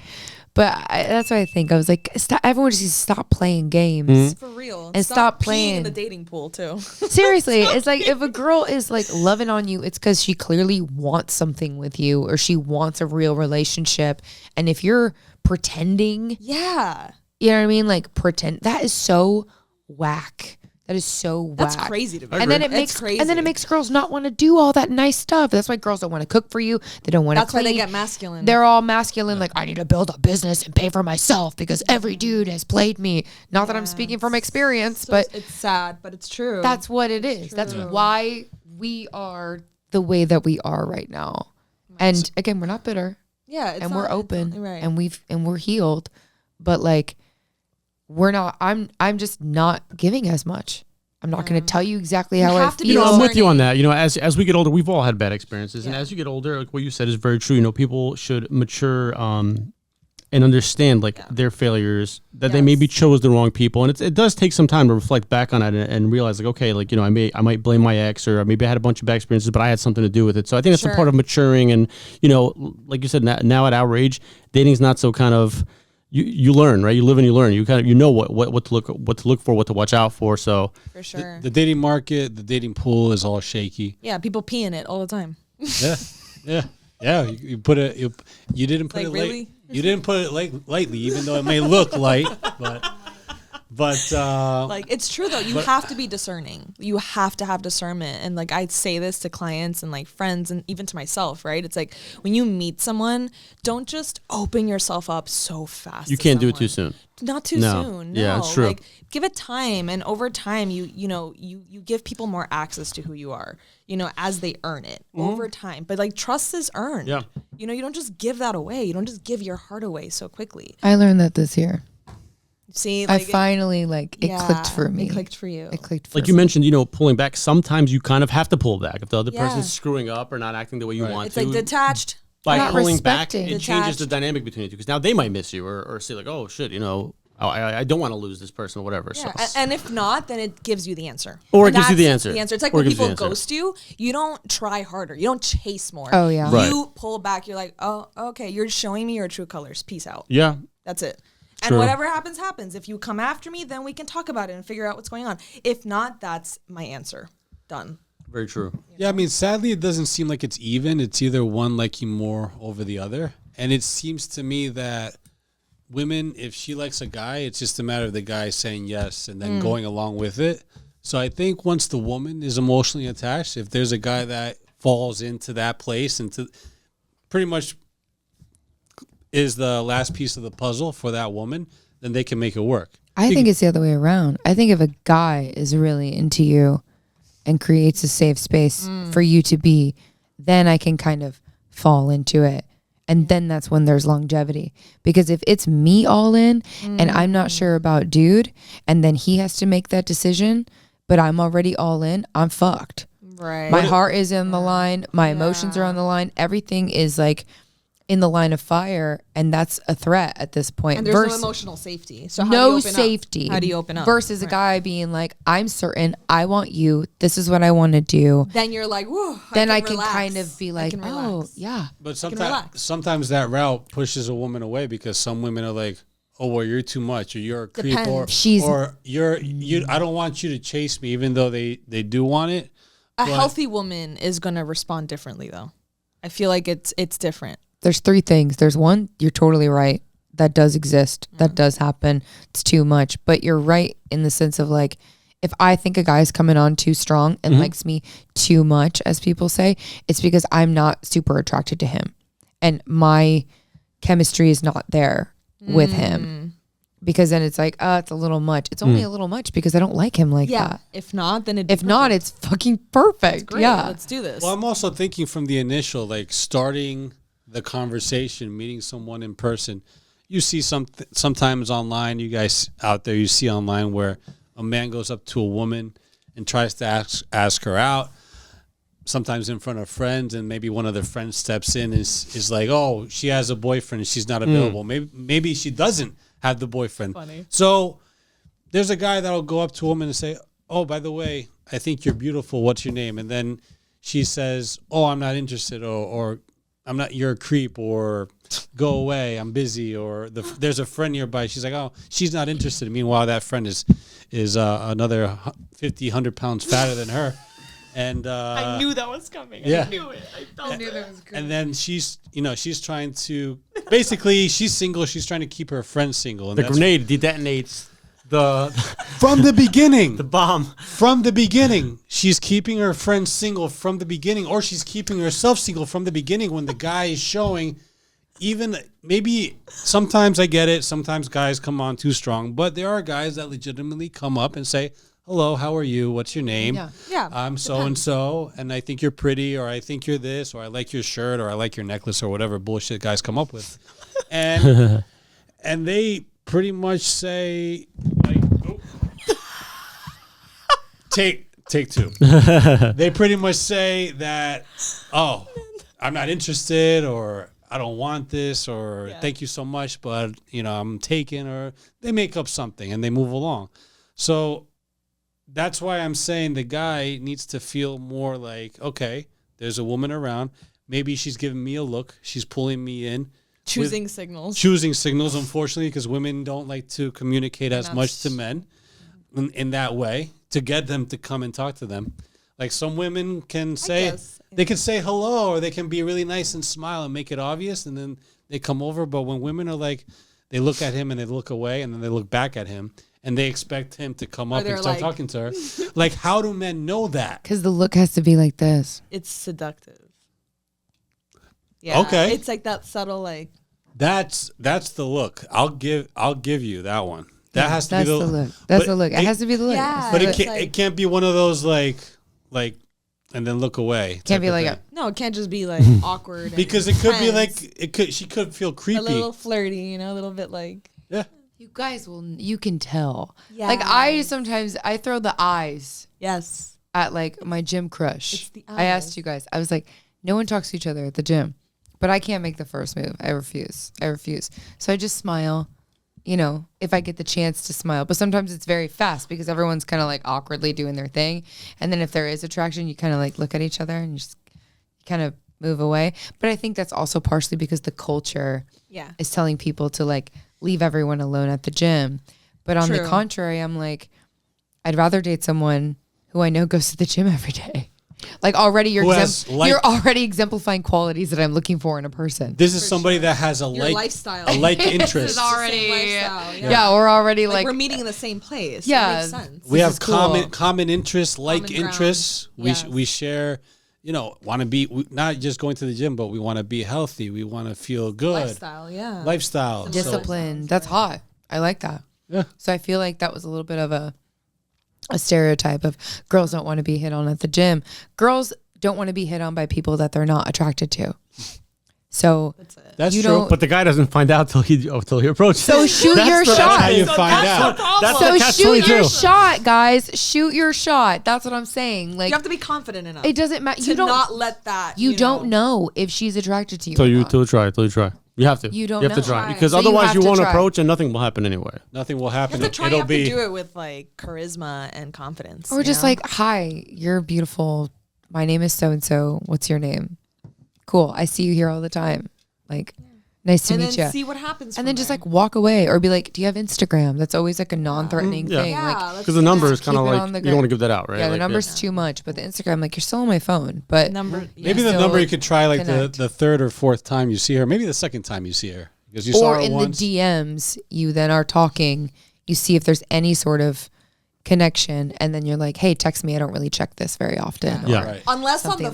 But that's what I think. I was like, stop, everyone just needs to stop playing games. For real. And stop peeing playing. in the dating pool too. Seriously, it's like if a girl is like loving on you, it's because she clearly wants something with you, or she wants a real relationship. And if you're pretending, Yeah. you know what I mean? Like pretend, that is so whack. That is so whack. That's crazy to me. And then it That's makes crazy. and then it makes girls not want to do all that nice stuff. That's why girls don't want to cook for you. They don't want to That's clean. why they get masculine. They're all masculine, like I need to build a business and pay for myself because every dude has played me. Not that I'm speaking from experience, So but it's sad, but it's true. that's what it is. That's why we are the way that we are right now. And again, we're not bitter, yeah, it's and not- we're it's open, not- right. and we're healed, but like we're not. I'm just not giving as much. I'm not going to tell you exactly how I have to be feel. I'm with you Discerning. on that. As we get older, we've all had bad experiences, and as you get older, like what you said is very true. People should mature and understand like their failures, that they maybe chose the wrong people, and it does take some time to reflect back on it and realize like, okay, like I might blame my ex, or maybe I had a bunch of bad experiences, but I had something to do with it. So I think that's a part of maturing, and like you said, now at our age, dating's not so kind of. You learn, right? You live and you learn. You kind of know what to look for, what to watch out for. So for sure. The dating market, the dating pool is all shaky. Yeah, people pee in it all the time. Yeah. You put it. You didn't put Like, it really? light. You didn't put it lightly, even though it may look light, but Like it's true though. You have to be discerning. You have to have discernment. And like I say this to clients and like friends and even to myself, right? It's like when you meet someone, don't just open yourself up so fast. you to can't do it too someone. soon. Not too No. soon. Yeah, No. it's true. Like give it time, and over time, you give people more access to who you are. As they earn it over time. But like trust is earned. Yeah. You don't just give that away. You don't just give your heart away so quickly. I learned that this year. See, I like finally it clicked for me. It clicked for you. It clicked for Like you me. mentioned, pulling back. Sometimes you kind of have to pull back if the other Yeah. person's screwing up or not acting the way you want It's to. like detached. By Not pulling back, respecting. it changes the Detached. dynamic between you two, because now they might miss you or say like, oh shit, I don't want to lose this person or whatever. Yeah, So. and if not, then it gives you the answer. Or it And gives you the that's answer. It's like Or it when gives you people the answer. ghost you, you don't try harder. You don't chase more. Oh, yeah. Right. You pull back. You're like, oh, okay, you're showing me your true colors. Peace out. Yeah. That's it. And True. whatever happens, happens. If you come after me, then we can talk about it and figure out what's going on. If not, that's my answer. Done. Very true. Yeah, I mean, sadly, it doesn't seem like it's even. It's either one liking more over the other. And it seems to me that women, if she likes a guy, it's just a matter of the guy saying yes and then going along with it. So I think once the woman is emotionally attached, if there's a guy that falls into that place and to pretty much is the last piece of the puzzle for that woman, then they can make it work. I think it's the other way around. I think if a guy is really into you and creates a safe space for you to be, then I can kind of fall into it. And then that's when there's longevity. Because if it's me all in and I'm not sure about dude, and then he has to make that decision, but I'm already all in, I'm fucked. Right. My heart is in the line. My emotions are on the line. Everything is like in the line of fire. And that's a threat at this point. And there's no emotional safety. So how do you no open safety. up? How do you open up? Versus a guy being like, I'm certain I want you. This is what I want to do. Then you're like, whoa. Then I can relax. kind of be like, can oh, relax. yeah. But relax. sometimes that route pushes a woman away because some women are like, oh, well, you're too much, or you're a creep, or Depends. I don't want you to chase me, even though they do want it. A healthy woman is going to respond differently, though. I feel like it's different. There's three things. There's one, you're totally right. That does exist. That does happen. It's too much. But you're right in the sense of like, if I think a guy's coming on too strong and likes me too much, as people say, it's because I'm not super attracted to him. And my chemistry is not there with him. Because then it's like, it's a little much. It's only a little much because I don't like him like that. If not, then If not, it's fucking perfect. great. Yeah. Let's do this. Well, I'm also thinking from the initial, like starting the conversation, meeting someone in person. You see sometimes online, you guys out there, you see online where a man goes up to a woman and tries to ask her out. Sometimes in front of friends, and maybe one of their friends steps in and is like, "Oh, she has a boyfriend, and she's not available." Maybe she doesn't have the boyfriend. Funny. So there's a guy that'll go up to a woman and say, "Oh, by the way, I think you're beautiful. What's your name?" And then she says, "Oh, I'm not interested," or "I'm not. You're a creep," or "Go away, I'm busy," or there's a friend nearby. She's like, "Oh, she's not interested." Meanwhile, that friend is another 50, 100 pounds fatter than her. And I knew that was coming. Yeah. I knew it. I felt it. And then she's trying to, basically, she's single. She's trying to keep her friends single. And The that's grenade detonates the from the beginning. the bomb. From the beginning, she's keeping her friends single from the beginning, or she's keeping herself single from the beginning when the guy is showing. Even maybe sometimes I get it. Sometimes guys come on too strong, but there are guys that legitimately come up and say, "Hello, how are you? What's your name? Yeah, I'm so and so, and I think you're pretty, or I think you're this, or I like your shirt, or I like your necklace, or whatever bullshit guys come up with," and they pretty much say, like, take two. They pretty much say that, "Oh, I'm not interested," or "I don't want this," or "Thank you so much, but I'm taken," or they make up something and they move along. So that's why I'm saying the guy needs to feel more like, okay, there's a woman around. Maybe she's giving me a look. She's pulling me in. choosing signals. Choosing signals, unfortunately, because women don't like to communicate as much to men in that way to get them to come and talk to them. Like some women can say, they can say hello, or they can be really nice and smile and make it obvious, and then they come over. But when women are like, they look at him and they look away, and then they look back at him, and they expect him to come up and start talking to her. Like, how do men know that? Because the look has to be like this. It's seductive. Yeah. Okay. It's like that subtle, like. That's the look. I'll give you that one. That has to That's be the look. That's the look. It has to be the look. Yeah. But It's it can't be one of those like, and then look away. Can't be type like of a, thing. No, it can't just be like awkward. Because it could be like she could feel creepy. a little flirty, a little bit like. Yeah. you guys you can tell. Yeah. Like I throw the eyes Yes. at like my gym crush. It's the I eyes. asked you guys. I was like, no one talks to each other at the gym, but I can't make the first move. I refuse. So I just smile, if I get the chance to smile. But sometimes it's very fast because everyone's kind of like awkwardly doing their thing. And then if there is attraction, you kind of like look at each other and you just kind of move away. But I think that's also partially because the culture is telling people to like leave everyone alone at the gym. But on the True. contrary, I'm like, I'd rather date someone who I know goes to the gym every day. Like already you're already exemplifying qualities that I'm looking for in a person. This is somebody that has a lifestyle. a like interest. already lifestyle, yeah, we're already like like we're meeting in the same place. Yeah. It makes sense. We This have is cool. common interests, like Common ground. interests. Yes. We share, want to be not just going to the gym, but we want to be healthy. We want to feel good. Lifestyle, yeah. Lifestyle. So- Discipline. That's hot. I like that. Yeah. So I feel like that was a little bit of a stereotype of girls don't want to be hit on at the gym. Girls don't want to be hit on by people that they're not attracted to. So That's you true. don't- But the guy doesn't find out till he approaches. So shoot your That's shot. how you find out. That's So the shoot catch-22. your shot, guys. Shoot your shot. That's what I'm saying. Like You have to be confident enough it doesn't matter. to You don't. not let that. You don't know if she's attracted to you. Till or you not. till you try. You have to. You don't You have to know. try Right. because So you otherwise have you to won't try. approach and nothing will happen anyway. Nothing will You happen. have to try. You It'll have be to do it with like charisma and confidence. Or you just know? like, hi, you're beautiful. My name is so and so. What's your name? Cool. I see you here all the time. Like, nice to and meet then you. see what happens. And from then just there. like walk away or be like, do you have Instagram? That's always like a non-threatening Yeah. thing. yeah, Like, let's Because the do number that. is kind of Keep it like on the you don't want to grid. give that out, right? yeah, the Like, number's too much, but the Instagram, like you're still on my phone. But number. maybe yeah. the So number you could try like connect. the third or fourth time you see her. Maybe the second time you see her because you saw or her in once. the DMs, you then are talking. You see if there's any sort of connection, and then you're like, hey, text me. I don't really check this very often. Yeah. Or- Right. Unless on Something the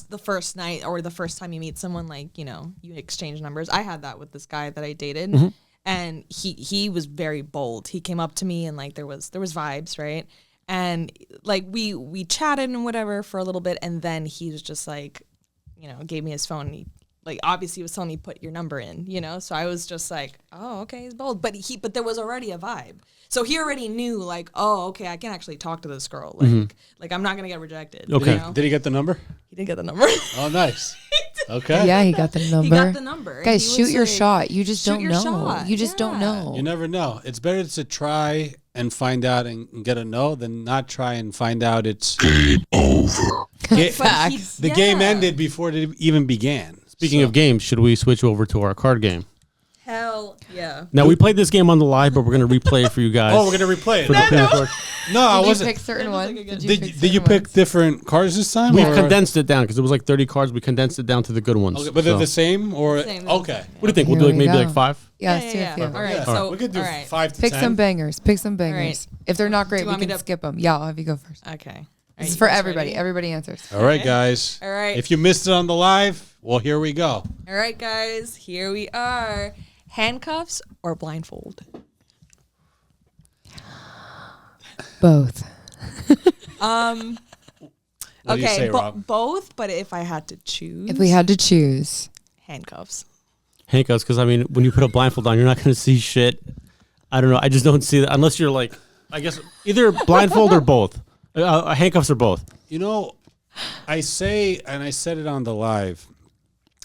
like first night or the first time you meet someone, like you exchange numbers. I had that with this guy that I dated, Mm-hmm. and he was very bold. He came up to me and like there was vibes, right? And like we chatted and whatever for a little bit, and then he was just like, gave me his phone. And he, like obviously was telling me put your number in, so I was just like, oh, okay, he's bold, but there was already a vibe, so he already knew like, oh, okay, I can actually talk to this girl, like I'm not gonna get rejected. Okay. you Did he get the number? he didn't get the number. Oh, nice. Okay. Yeah, he got the number. He got the number. and Guys, he shoot was your like, shot. You just shoot don't your know. shot. You just don't Yeah. know. You never know. It's better to try and find out and get a no than not try and find out it's game over. But he- The game yeah. ended before it even began. Speaking of games, should we switch over to our card game? Hell yeah. Now we played this game on the live, but we're gonna replay it for you guys. Oh, we're gonna replay for the it. pre-record. No, I Did you wasn't. pick certain ones? Did Did you pick different cards this time? We've or- condensed it down because it was like 30 cards. We condensed it down to the good ones. Okay, but they're So- the same or Same, okay. What do you think? We'll Here do like we maybe go. like 5. Yeah, Yeah, let's do yeah, a few. yeah. All right, Yeah. so we could do all right. 5 to Pick 10. some bangers. Pick some bangers. If they're not great, Do you we want me can to- skip them. Yeah, I'll have you go first. Okay. All This right, is you for guys everybody. ready? Everybody answers. All right, guys. All right. If you missed it on the live, well, here we go. All right, guys. Here we are. Handcuffs or blindfold? Both. What do you Okay, say, Rob? both. But if I had to choose, If we had to choose, handcuffs. Handcuffs, because I mean, when you put a blindfold on, you're not gonna see shit. I don't know. I just don't see that unless you're like, I guess either blindfold or both. Handcuffs or both. I say, and I said it on the live,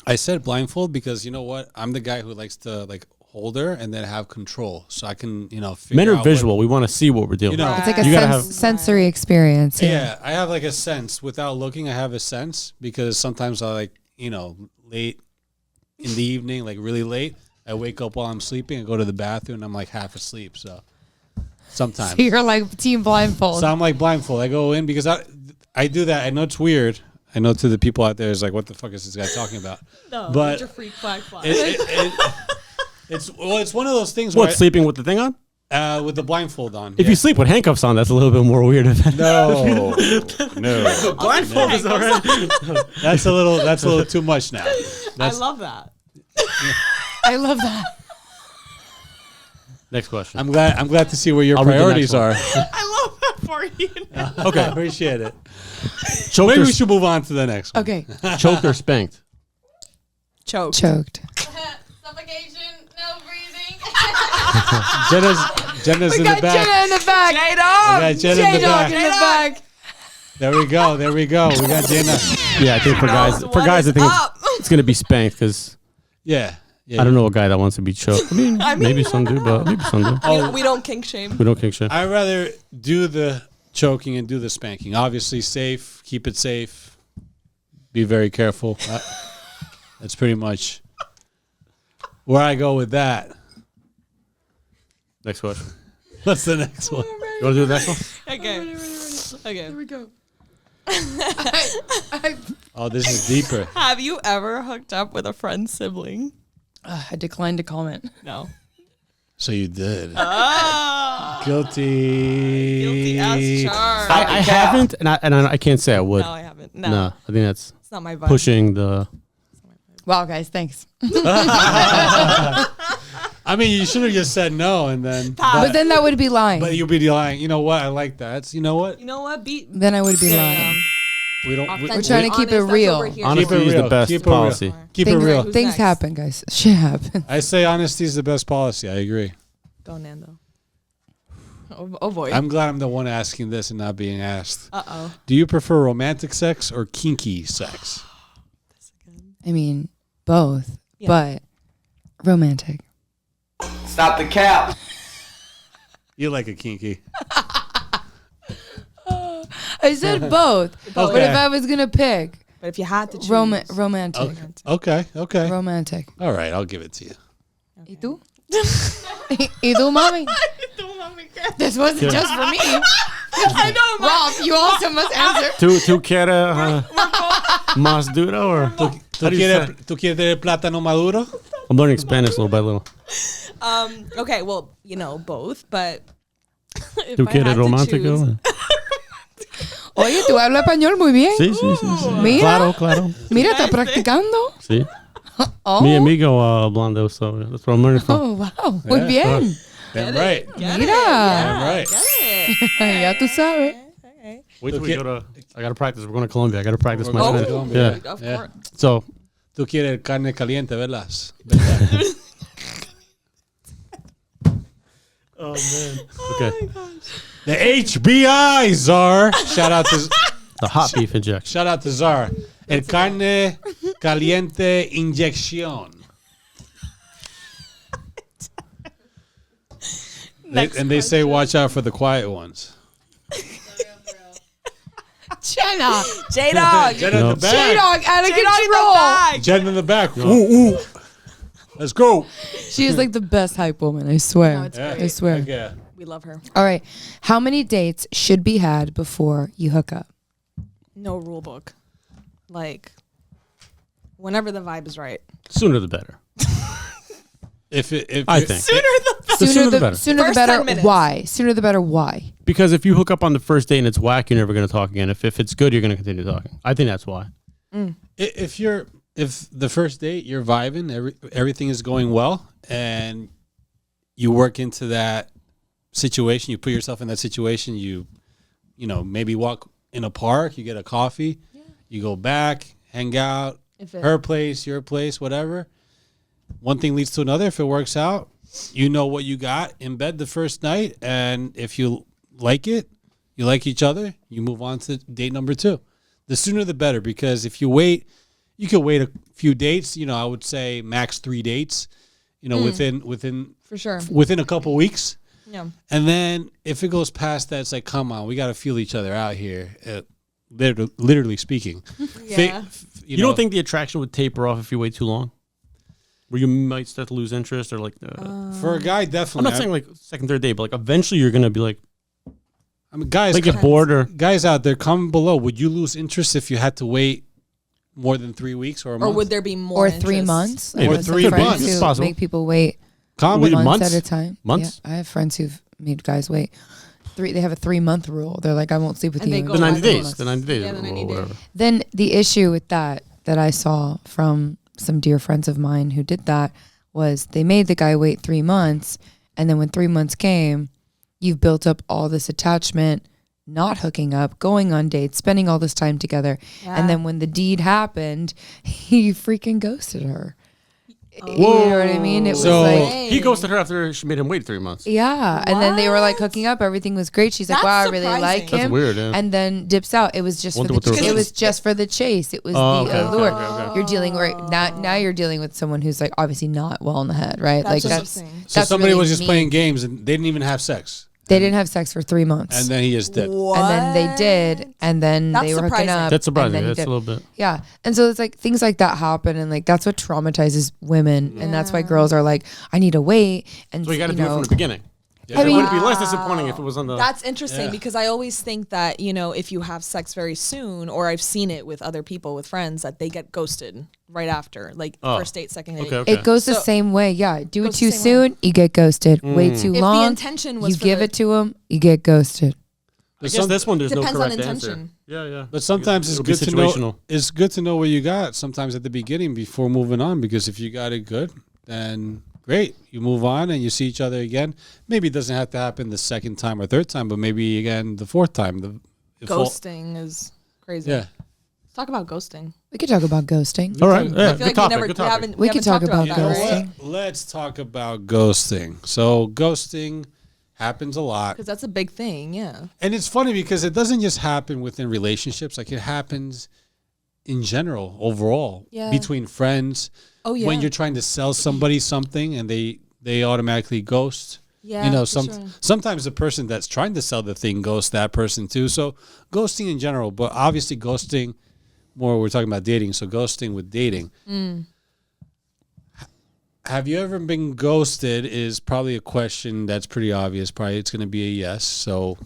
I said blindfold because you know what? I'm the guy who likes to like hold her and then have control, so I can figure Men are out what- visual. We want to see what we're doing. You know, it's like a You gotta have- sensory experience. Yeah, I have like a sense. Without looking, I have a sense because sometimes I like, late in the evening, like really late, I wake up while I'm sleeping and go to the bathroom and I'm like half asleep. So sometimes. So you're like team blindfold. So I'm like blindfold. I go in because I do that. I know it's weird. I know to the people out there, it's like, what the fuck is this guy talking about? No, But- get your freak flag flag. It's one of those things What, where sleeping with the thing on? with the blindfold on. If you sleep with handcuffs on, that's a little bit more weird. no, Blindfold is alright. that's a little too much now. I love that. I love that. Next question. I'm glad to see where your I'll read the priorities next are. I love that for you. I Okay. appreciate it. Choked Maybe or, we should move on to the next one. Okay. choked or spanked? Choke. Choked. Suffocation, no breathing. Jenna's in the back. Jenna in the back. We got Jenna in the J-Dog back. in the back. There we go. We got Jenna. Yeah, I think for guys, I think it's gonna be spanked because Yeah. I don't know a guy that wants to be choked. I mean, maybe some do, but maybe some do. We don't kink shame. We don't kink shit. I'd rather do the choking and do the spanking. Obviously, safe. Keep it safe. Be very careful. That's pretty much where I go with that. Next question. What's the next one? You want to do the next one? Okay. Okay. Here we go. Oh, this is deeper. Have you ever hooked up with a friend's sibling? I declined to comment. No. So you did. Ah. Guilty. Guilty as charged. I haven't, and I can't say I would. No, I haven't. No, No, I think that's it's not my vibe. pushing the. Wow, guys, thanks. I mean, you should have just said no, and then. But then that would be lying. But you'll be lying. You know what? I like that. That's, you know what? You know what? Then I would be lying. We don't. We're trying to keep it real. Honesty is the best Keep it real. policy. Keep it Things, real. things next? happen, guys. Shit happens. I say honesty is the best policy. I agree. Go, Nando. Oh boy. I'm glad I'm the one asking this and not being asked. Uh-oh. Do you prefer romantic sex or kinky sex? I mean, both, Yeah. but romantic. Stop the cap. You like a kinky. I said both. But Okay. if I was gonna pick, But if you had to choose. romantic. Okay. Romantic. All right, I'll give it to you. ¿Y tú? ¿Y tú, mami? This wasn't just for me. I know, Rob, you also must answer. ¿Tú quieres más duro or? ¿Tú quieres tener plátano maduro? I'm learning Spanish little by little. Okay, well, both, but if ¿Tú I quieres had to romántico? choose- Oye, tú hablas español muy bien. Sí, sí, sí, sí. Mira. Claro. Mira, estás practicando. Sí. Oh. Mi amigo hablando, so that's what I'm learning from. Oh, wow. Muy Yeah. bien. Damn right. Mira. Damn right. Ya tú sabes. Wait till Tú we qui- go to. I gotta practice. We're going to Colombia. I gotta practice my going to Spanish. Colombia. Yeah. Of Yeah. course. So Tú quieres carne caliente, ¿verdad? Oh man. Okay. The HBI czar. Shout out to The hot beef injection. shout out to Czar. El carne caliente inyección. And they say watch out for the quiet ones. Jenna. J-Dog. Jen in the back. J-Dog out of J-Dog in the control. back. Jen in the back. Ooh, ooh. Let's go. She is like the best hype woman, I swear. No, it's Yeah. great. I swear. Yeah. We love her. All right. How many dates should be had before you hook up? No rule book. Like, whenever the vibe is right. Sooner the better. If I think. Sooner sooner the the better. Sooner the First better. 10 minutes. Why? Sooner the better. Why? Because if you hook up on the first date and it's whack, you're never going to talk again. If it's good, you're going to continue talking. I think that's why. if the first date you're vibing, everything is going well, and you work into that situation, you put yourself in that situation, you maybe walk in a park, you get a coffee, you go back, hang out, her place, your place, whatever. One thing leads to another. If it works out, you know what you got in bed the first night, and if you like it, you like each other, you move on to date number 2. The sooner the better, because if you wait, you could wait a few dates. I would say max 3 dates. Within For sure. within a couple weeks, Yeah. and then if it goes past that, it's like, come on, we got to feel each other out here. Literally speaking, Yeah. You don't think the attraction would taper off if you wait too long? Where you might start to lose interest or like... for a guy, I'm definitely. not saying like second, third date, but like eventually you're going to be like... I mean, guys, Like get bored or... guys out there, comment below. Would you lose interest if you had to wait more than 3 weeks or a Or month? would there be more Or 3 interest? months? Maybe I have 3 some friends months. who It's possible. Make people wait comment? Wait, months months? at a time. Months? Yeah, I have friends who've made guys wait. They have a 3-month rule. They're like, I won't sleep with And you. they in go The 90 like days. months. The 90 days. Yeah, the 90 or whatever. days. Then the issue with that I saw from some dear friends of mine who did that was they made the guy wait 3 months, and then when 3 months came, you've built up all this attachment, not hooking up, going on dates, spending all this time together, and then when the deed happened, he freaking ghosted her. You know what I mean? It was So- like, He ghosted her after she made him wait 3 months. yeah, and then they were like What? hooking up. Everything was great. She's like, That's "Wow, I really like surprising. him." That's weird, yeah. And then dips out. It was just Wonder for what the the it result was is. just for the chase. It was Oh, the okay, okay, allure. okay. You're dealing right now. You're dealing with someone who's like obviously not well in the head, right? That's like interesting. So that's somebody really was just mean. playing games and they didn't even have sex, They didn't have sex for 3 months, and then he just dipped. What? and then they did, and then That's they were hooking surprising. up. That's surprising. and then he That's a dipped. little bit... Yeah. And so it's like things like that happen, and like that's what traumatizes women, and that's why girls are like, I need to wait. And So you got to do it know, from the beginning. Yeah. I It mean, would be less disappointing if it was on the... That's interesting Yeah. because I always think that, if you have sex very soon, or I've seen it with other people, with friends, that they get ghosted right after, like Oh. first date, second date. Okay, okay. it goes the So- same way. Yeah. Do it Goes too the same way. soon, you get ghosted. Wait too If the long, intention was you for give the- it to him, you get ghosted. I guess this one there's no Depends on correct answer. intention. Yeah. But sometimes it's It'll be good to know. situational. It's good to know what you got. Sometimes at the beginning before moving on, because if you got it good, then great. You move on and you see each other again. Maybe it doesn't have to happen the second time or third time, but maybe again the fourth time. Ghosting is crazy. Yeah. Let's talk about ghosting. We could talk about ghosting. All right. I Yeah, feel good like topic. we Good topic. haven't, We we could haven't talk talked about that, ghosting. right? Let's talk about ghosting. So ghosting happens a lot. Because that's a big thing, yeah. And it's funny because it doesn't just happen within relationships. Like it happens in general, overall, Yeah. between friends. Oh, yeah. When you're trying to sell somebody something and they automatically ghost. Yeah, You know, for sure. sometimes the person that's trying to sell the thing ghosts that person too. So ghosting in general, but obviously ghosting more, we're talking about dating. So ghosting with dating. Have you ever been ghosted is probably a question that's pretty obvious. Probably it's going to be a yes. So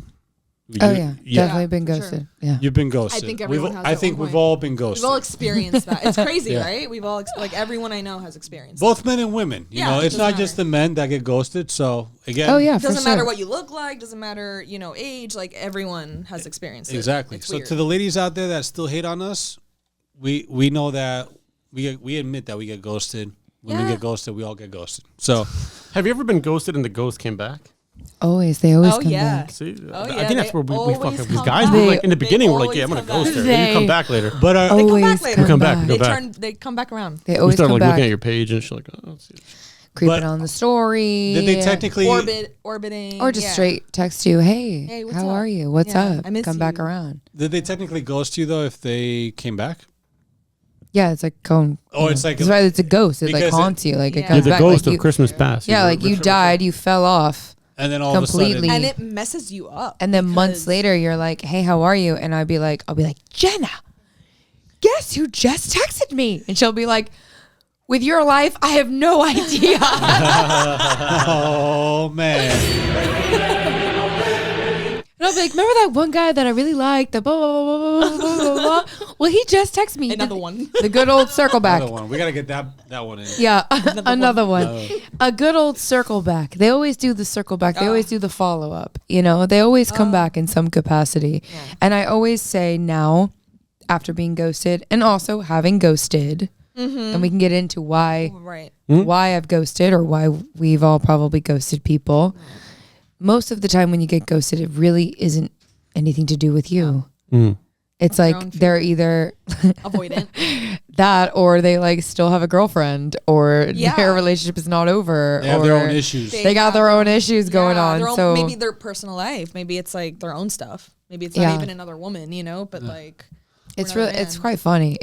Oh yeah, definitely Yeah, been for sure. ghosted. Yeah. You've been ghosted. I think everyone has I at think one we've point. all been ghosted. We've all experienced that. It's crazy, Yeah. right? We've all, like, everyone I know has experienced Both men and women. You Yeah, know, it it's doesn't not just matter. the men that get ghosted. So again, Oh yeah, it. for Doesn't sure. matter what you look like, doesn't matter, age, like everyone has experienced it. exactly. It's So weird. to the ladies out there that still hate on us, we know that we admit that we get ghosted. Women Yeah. get ghosted. We all get ghosted. So Have you ever been ghosted and the ghost came back? Always, they always Oh, come yeah. back. See, Oh, I yeah, think that's they where we always fuck up. These come guys, back. we're like in the They beginning, we're like, always yeah, I'm gonna come back. ghost her. Then you come They- back later. but They come Always back later. come Come back, back. go They back. they come back around. They We always start come like back, looking at your page and she's like, oh, let's see. creeping But- on the story. did they technically? Orbiting. or just yeah. straight text you, hey, Hey, what's how up? are you? What's Yeah, up? I miss Come back you. around. Did they technically ghost you though if they came back? Yeah, it's like going. Oh, it's like that's why it's a ghost. It like because it- haunts you. Like it Yeah. comes You're the back. ghost like of Christmas past. Yeah, like you died, you fell off, And then all of a Completely. sudden, And it messes you up. and then months because- later you're like, hey, how are you? And I'll be like, Jenna, guess who just texted me? And she'll be like, with your life, I have no idea. oh man, And I'll be like, remember that one guy that I really liked? The blah, blah, blah, blah, blah, blah, blah, blah. Well, he just texted me. Another one. The good old circle back. another one. We gotta get that one in. Yeah, another one. A good old circle back. They always do the circle back. They always do the follow up. You know, they always come back in some capacity. And I always say now, after being ghosted and also having ghosted, and we can get into why Right. I've ghosted or why we've all probably ghosted people. Most of the time when you get ghosted, it really isn't anything to do with you. It's own like they're either Avoidant. that or they like still have a girlfriend or Yeah. their relationship is not over They have or their own issues. they got their own issues going Yeah, on. their own- So maybe their personal life. Maybe it's like their own stuff. Maybe it's Yeah. not even another woman, but like it's we're really another it's man. quite funny.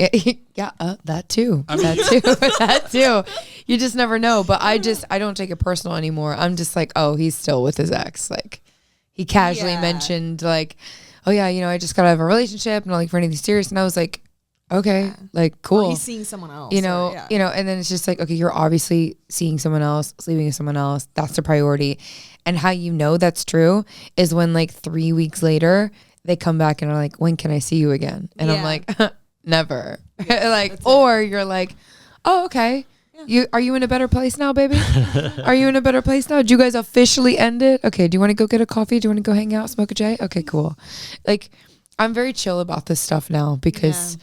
Yeah, that too. That too. You just never know. But I don't take it personal anymore. I'm just like, oh, he's still with his ex. Like he casually Yeah. mentioned like, oh yeah, I just gotta have a relationship, not like for anything serious. And I was like, okay, like Or cool. he's seeing someone else. you or- know, yeah. and then it's just like, okay, you're obviously seeing someone else, sleeping with someone else. That's the priority. And how you know that's true is when like 3 weeks later they come back and are like, when can I see you again? And I'm Yeah. like, never. Like, or you're like, oh, okay. Are you in a better place now, baby? Are you in a better place now? Did you guys officially end it? Okay. Do you want to go get a coffee? Do you want to go hang out, smoke a J? Okay, cool. Like, I'm very chill about this stuff now because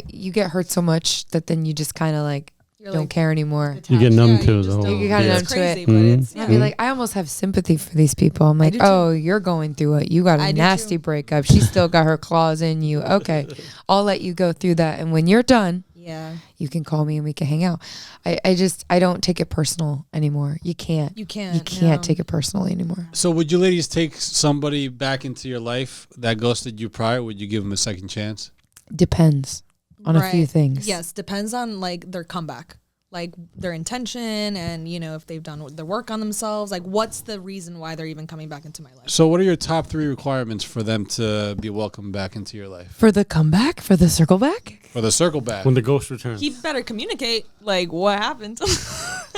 you get hurt so much that then you just kind of like You're don't like care anymore. You get detached. numb Yeah, to you the just whole. don't- You kinda It's numb to crazy, it. but Mhm. it's, I'd be like, I almost have sympathy for these people. I'm like, do too. oh, you're going through it. You got I a do nasty too. breakup. She still got her claws in you. Okay, I'll let you go through that. And when you're done, yeah. you can call me and we can hang out. I don't take it personal anymore. You can't. You can't. You can't no. take it personally anymore. So would you ladies take somebody back into your life that ghosted you prior? Would you give them a second chance? Depends on a few Right. things. Yes, depends on like their comeback, like their intention, and if they've done the work on themselves. Like, what's the reason why they're even coming back into my life? So what are your top 3 requirements for them to be welcomed back into your life? For the comeback, for the circle back. For the circle back. When the ghost returns. He better communicate like what happened.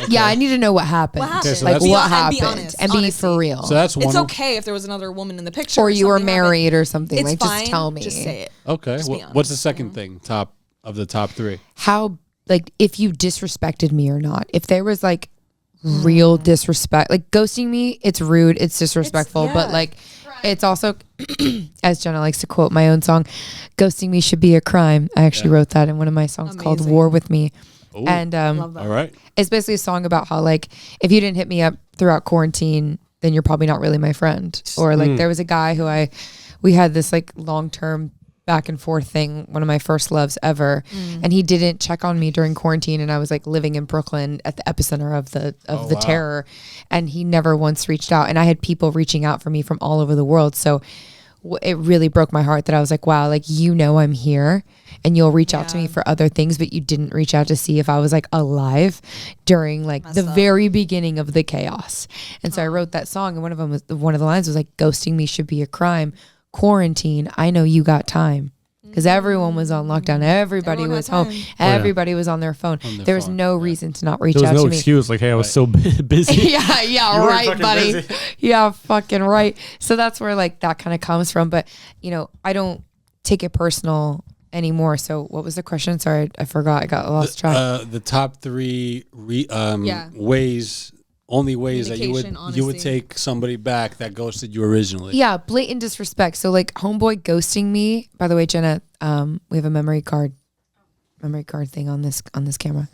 Yeah, I need to know what happened. What happened? so Like that's- what And happened be honest, and be honesty. for real. So that's one. It's okay if there was another woman in the picture, or you were something happened. married or something. It's Like fine. just tell me. Just say it. Okay. Just be What's the honest, second thing? Top of the top 3. How, like, if you disrespected me or not. If there was like real disrespect, like ghosting me, it's rude, it's disrespectful. But yeah. like It's also, as Jenna likes to quote my own song, "Ghosting me should be a crime." I actually wrote that in one of my songs called Amazing. "War with Me," Ooh. and Love that. All right. it's basically a song about how like if you didn't hit me up throughout quarantine, then you're probably not really my friend. Or like there was a guy who we had this like long term back and forth thing, one of my first loves ever, and he didn't check on me during quarantine, and I was like living in Brooklyn at the epicenter of the wow. terror, and he never once reached out, and I had people reaching out for me from all over the world, so it really broke my heart that I was like, wow, like I'm here and you'll reach out to me for other things, but you didn't reach out to see if I was like alive during like the very beginning of the chaos. And so I wrote that song, and one of the lines was like, "Ghosting me should be a crime. Quarantine, I know you got time." Because everyone was on lockdown. Everybody Everyone was had home. time. Everybody was on their phone. There was no reason to not reach There was out no to me. excuse. Like, hey, I was so busy. Yeah, You were right, fucking buddy. busy. Yeah, fucking right. So that's where like that kind of comes from. But I don't take it personal anymore. So what was the question? Sorry, I forgot. I got lost track. The top three Yeah. ways, only ways that you would Communication, take somebody back that ghosted you originally. Yeah, blatant disrespect. So like homeboy ghosting me. By the way, Jenna, we have a memory card thing on this camera.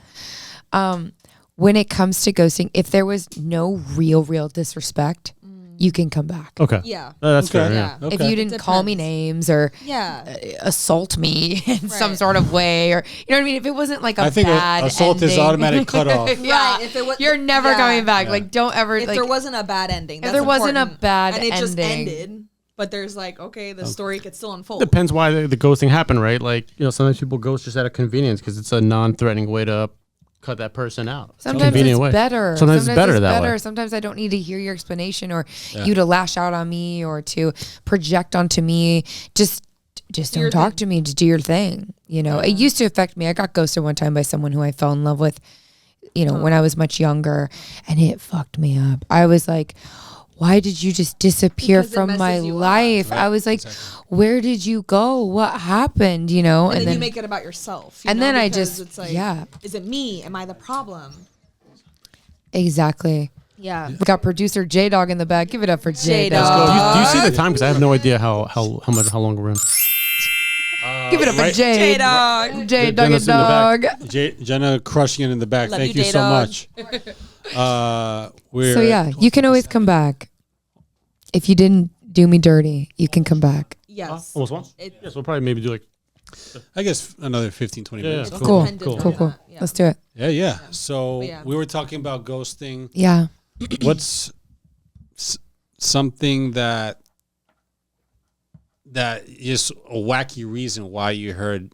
When it comes to ghosting, if there was no real disrespect, you can come back. Okay. Yeah. That's Okay. fair. Yeah. Okay. If you didn't call me names or Yeah. assault me in some Right. sort of way, or you know what I mean, if it wasn't like a I think bad assault is ending. automatic cutoff. Yeah, Right, if it was- you're never yeah. coming back. Yeah. Like, don't ever. If like, there wasn't a bad ending. That's there wasn't a important. bad and it just ending. ended. But there's like, okay, the story could still unfold. Depends why the ghosting happened, right? Like, sometimes people ghost just out of convenience because it's a non-threatening way to cut that person out. It's a Sometimes convenient it's way. better. Sometimes it's better that way. Sometimes I don't need to hear your explanation or you to lash out on me or to project onto me. Just don't your talk thing. to me. Just do your thing. It used to affect me. I got ghosted one time by someone who I fell in love with, when I was much younger, and it fucked me up. I was like, why did you just disappear Because it from my messes you up. life? I was like, where did you go? What happened? and then you make it about yourself. and then I because just- it's like, yeah. is it me? Am I the problem? exactly. Yeah. We got producer J Dog in the back. Give it up for J J-Dog. Dog. Do you see the time? Because I have no idea how long we're in. Give it up for right- J J-Dog. J Dog Jenna's and in the back. Dog. Jenna crushing it in the back. Love Thank you, you so J-Dog. much. We're So yeah, you can always come back. If you didn't do me dirty, you can come back. Yes. Almost once? It- Yes, we'll probably maybe do like. I guess another 15, 20 Yeah, minutes. yeah. Cool. Dependent Cool. on Cool. that, yeah. Let's do it. Yeah. So But yeah. we were talking about ghosting. Yeah. What's something that is a wacky reason why you heard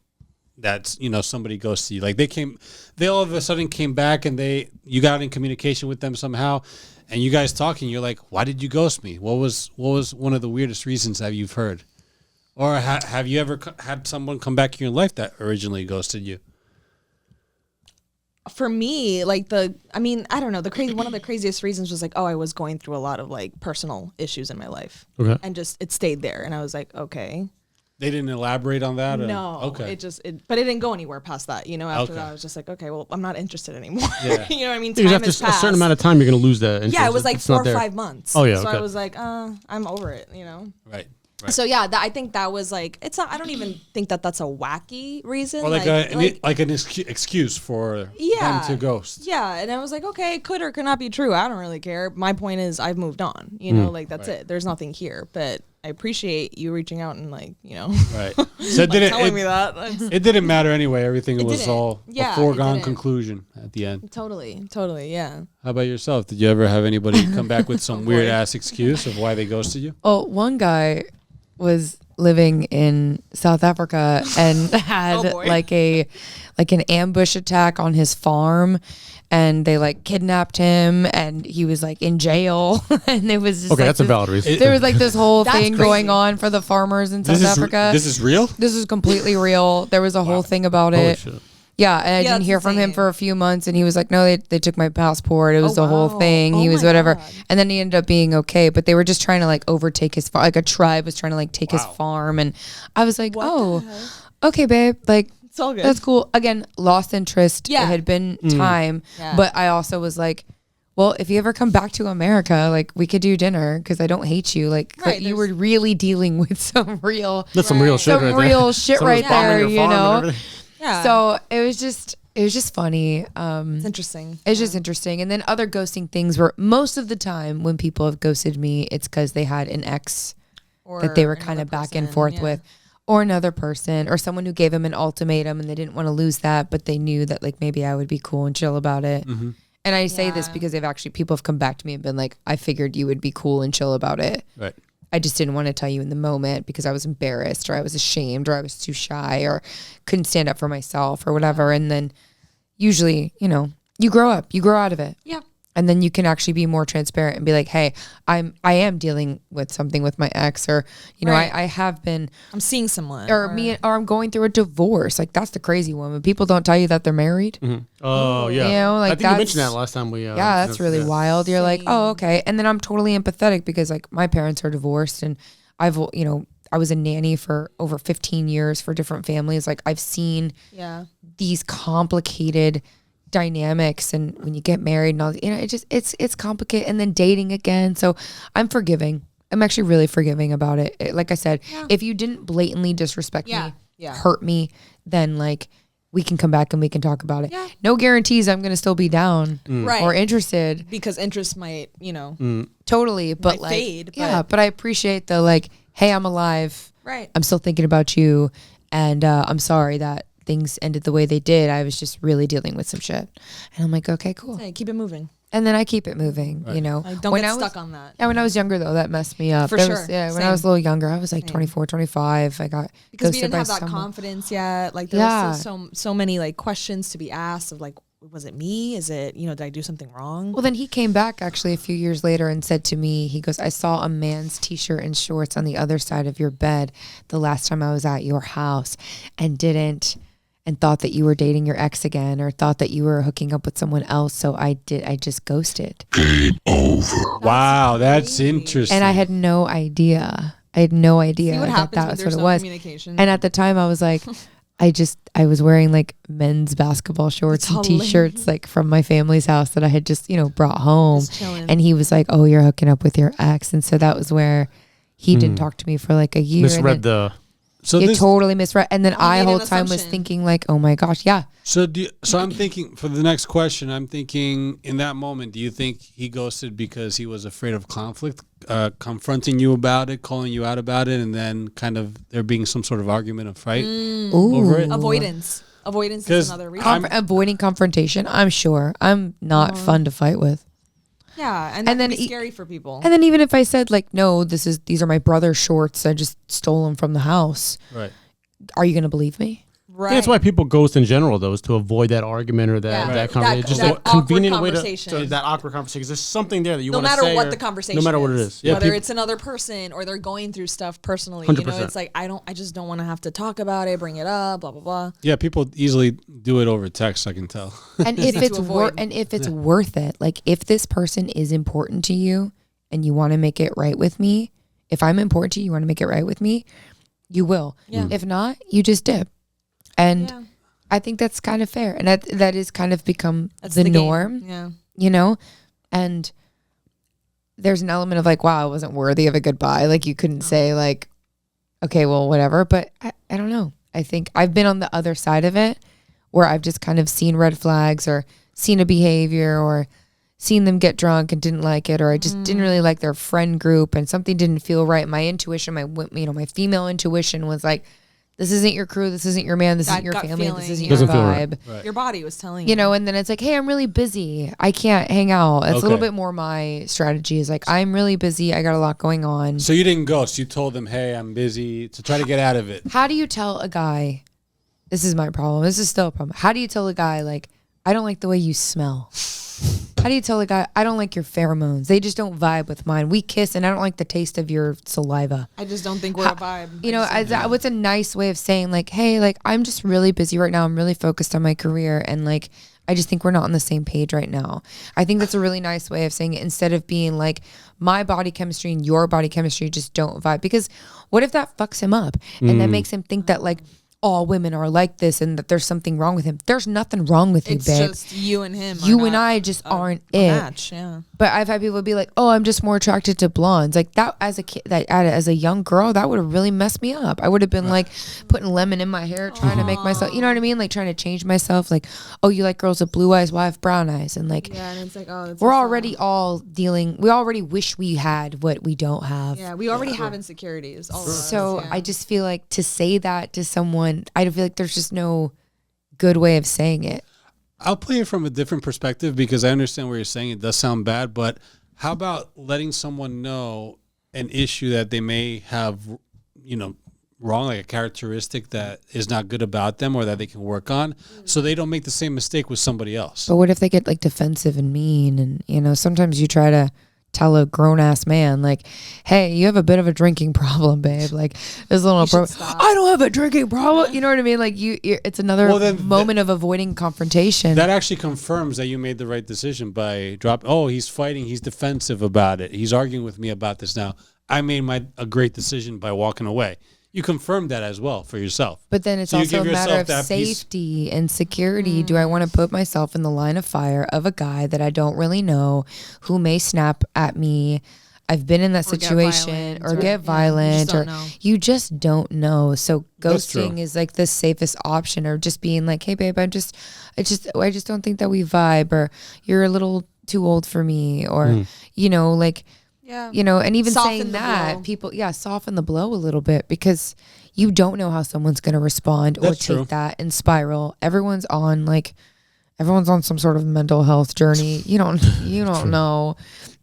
that somebody ghosted you? Like they all of a sudden came back and you got in communication with them somehow, and you guys talking. You're like, why did you ghost me? What was one of the weirdest reasons that you've heard, or have you ever had someone come back in your life that originally ghosted you? For me, like I don't know. One of the craziest reasons was like, I was going through a lot of like personal issues in my life. Okay. And just, it stayed there. And I was like, okay. They didn't elaborate on that? Or? No. Okay. But it didn't go anywhere past that. After Okay. that, I was just like, okay, well, I'm not interested anymore. Yeah. You know what I mean? Because Time after has a passed. certain amount of time, you're going to lose that interest. Yeah, it was like It's not 4 or there. 5 months. Oh, yeah, So okay. I was like, I'm over it, Right. So yeah, I think that was like, it's not, I don't even think that that's a wacky reason. Or like an excuse for them to ghost. Yeah, and I was like, okay, it could or could not be true. I don't really care. My point is, I've moved on. That's it. There's nothing here. But I appreciate you reaching out and Right. telling So me that. That's- it didn't matter anyway. Everything It was didn't. all Yeah, a it foregone didn't. conclusion at the end. Totally, yeah. How about yourself? Did you ever have anybody come back with some weird ass excuse of why they ghosted you? Oh, one guy was living in South Africa and had Oh, boy. like an ambush attack on his farm, and they like kidnapped him, and he was like in jail, and it was just Okay, like that's a this- valid reason. There was like this whole That's thing crazy. going on for the farmers in South Africa. This is real? This is completely real. There was a whole thing about Holy it. shit. Yeah, and I Yeah, didn't that's hear from him insane. for a few months, and he was like, no, they took my passport. It was Oh, the whole wow. thing. He Oh was my whatever. God. And then he ended up being okay, but they were just trying to like overtake his farm. Like a tribe was trying to like take his farm. And I was like, okay, babe. Like, It's all good. that's cool. Again, lost interest. Yeah. It had been time. Yeah. But I also was like, well, if you ever come back to America, like we could do dinner because I don't hate you. Like Right, you were really dealing with some real, That's some real shit some right there. real shit Someone's right bombing there, your you farm and know? everything. Yeah. So it was just funny. it's interesting. It's just interesting. And then other ghosting things were most of the time when people have ghosted me, it's because they had an ex Or that they were another kind of back and person, forth yeah. with, or another person, or someone who gave them an ultimatum and they didn't want to lose that, but they knew that like maybe I would be cool and chill about it. And I say this Yeah. because people have come back to me and been like, I figured you would be cool and chill about it. Right. I just didn't want to tell you in the moment because I was embarrassed or I was ashamed or I was too shy or couldn't stand up for myself or whatever. And then usually, you grow up, you grow out of it. Yeah. And then you can actually be more transparent and be like, hey, I am dealing with something with my ex, or, Right. I have been, I'm seeing someone. or I'm going through a divorce. Like that's the crazy one. When people don't tell you that they're married. Oh yeah. Like I think you mentioned that's- that last time we. Yeah, that's really wild. You're like, oh, okay. And then I'm totally empathetic because like my parents are divorced and I was a nanny for over 15 years for different families. Like I've seen Yeah. these complicated dynamics, and when you get married and all, it's complicated, and then dating again. So I'm forgiving. I'm actually really forgiving about it. Like I said, if you didn't blatantly disrespect me, hurt me, then like we can come back and we can talk about it. Yeah. No guarantees I'm going to still be down Right. or interested. Because interest might, Totally. But might like, fade, yeah, but I appreciate the like, hey, I'm alive. right. I'm still thinking about you. And I'm sorry that things ended the way they did. I was just really dealing with some shit. And I'm like, okay, cool. Hey, keep it moving. And then I keep it moving, Like, don't When get I was- stuck on that. Yeah, when I was younger though, that messed me up. For There sure. was- when Same. I was a little younger, I was like Same. 24, 25. I got Because we ghosted didn't by have that someone. confidence yet. Like there Yeah. was still so many like questions to be asked of like, was it me? Is it, did I do something wrong? Well, then he came back actually a few years later and said to me, he goes, I saw a man's t-shirt and shorts on the other side of your bed the last time I was at your house and thought that you were dating your ex again or thought that you were hooking up with someone else. So I just ghosted. Wow, that's crazy. interesting. And I had no idea. I had no idea See what that happens that when was there's what it no was. communication. And at the time I was like, I was wearing like men's basketball shorts That's and hilarious. t-shirts like from my family's house that I had just, brought home. Just chilling. And he was like, oh, you're hooking up with your ex. And so that was where he didn't talk to me for like a year. Misread and the. so you this, totally misread. And then I made whole an time was assumption. thinking like, oh my gosh, yeah. so I'm thinking for the next question. I'm thinking in that moment, do you think he ghosted because he was afraid of conflict, confronting you about it, calling you out about it, and then kind of there being some sort of argument or fight over it? Avoidance. Avoidance 'Cause is another reason. I'm- Avoiding confrontation, I'm sure. I'm not fun to fight with. yeah, and that and then can be e- scary for people. And then even if I said like, no, these are my brother's shorts, I just stole them from the house. Right. Are you going to believe me? Right. Yeah, that's why people ghost in general, though, is to avoid that argument or that Yeah. that Right. conversation. That- Just that a convenient awkward way conversation. to that awkward conversation. 'Cause there's something there that you no want to matter say. what or- the conversation No matter what it is. Yeah, whether people- it's another person or they're going through stuff personally, 100%. it's like I just don't want to have to talk about it, bring it up, blah blah blah. Yeah, people easily do it over text. I can tell. And if Easy it's to avoid. worth it, like if this person is important to you and you want to make it right with me, if I'm important to you, you want to make it right with me, you will. Yeah. If not, you just dip. And Yeah. I think that's kind of fair. And that is kind of become That's the game. norm, Yeah. And there's an element of like, wow, I wasn't worthy of a goodbye. Like you couldn't say like, okay, well, whatever. But I don't know. I think I've been on the other side of it where I've just kind of seen red flags or seen a behavior or seen them get drunk and didn't like it, or I just didn't really like their friend group and something didn't feel right. My intuition, my female intuition was like, this isn't your crew. This isn't your man. This That isn't your gut family. feeling, This isn't yeah. your Doesn't feel right. vibe. Your body was telling you. And then it's like, hey, I'm really busy. I can't hang out. It's a little Okay. bit more my strategy is like, I'm really busy. I got a lot going on. So you didn't ghost. You told them, "Hey, I'm busy," to try to get out of it. How do you tell a guy, this is my problem. This is still a problem. How do you tell a guy like, I don't like the way you smell? How do you tell a guy, I don't like your pheromones? They just don't vibe with mine. We kiss and I don't like the taste of your saliva. I just don't think we're a vibe. What's a nice way of saying like, hey, like I'm just really busy right now. I'm really focused on my career. And like, I just think we're not on the same page right now. I think that's a really nice way of saying it instead of being like my body chemistry and your body chemistry just don't vibe. Because what if that fucks him up and that makes him think that like all women are like this and that there's something wrong with him. There's nothing wrong with you, It's babe. just you and him. You are and not I just aren't a it. match. Yeah. But I've had people be like, "Oh, I'm just more attracted to blondes." Like that as a kid, as a young girl, that would have really messed me up. I would have been like putting lemon in my hair, trying to make myself, you know what I mean? Like trying to change myself. Like, "Oh, you like girls with blue eyes? Well, I have brown eyes." And like, Yeah, and it's like, oh, it's we're so already sad. all dealing. We already wish we had what we don't have. Yeah, we already have insecurities. All of us, So yeah. I just feel like to say that to someone, I feel like there's just no good way of saying it. I'll play it from a different perspective because I understand what you're saying. It does sound bad, but how about letting someone know an issue that they may have, wrong, like a characteristic that is not good about them or that they can work on, so they don't make the same mistake with somebody else. But what if they get like defensive and mean? And sometimes you try to tell a grown ass man like, "Hey, you have a bit of a drinking problem, babe. Like this little should problem. stop. I don't have a drinking problem." You know what I mean? Like it's another Well, then moment of avoiding confrontation. That actually confirms that you made the right decision by he's fighting, he's defensive about it. He's arguing with me about this now. I made a great decision by walking away. You confirmed that as well for yourself. But then it's So you also a give matter yourself of that piece- safety and security. Do I want to put myself in the line of fire of a guy that I don't really know who may snap at me? I've been in that Or get situation violent, or or- get yeah, you just violent don't or know. you just don't know. So That's true. ghosting is like the safest option, or just being like, "Hey babe, I just don't think that we vibe," or "You're a little too old for me," or like yeah. and even Soften saying the that blow. people, soften the blow a little bit, because you don't know how someone's going to respond or That's take true. that and spiral. Everyone's on some sort of mental health journey. You don't know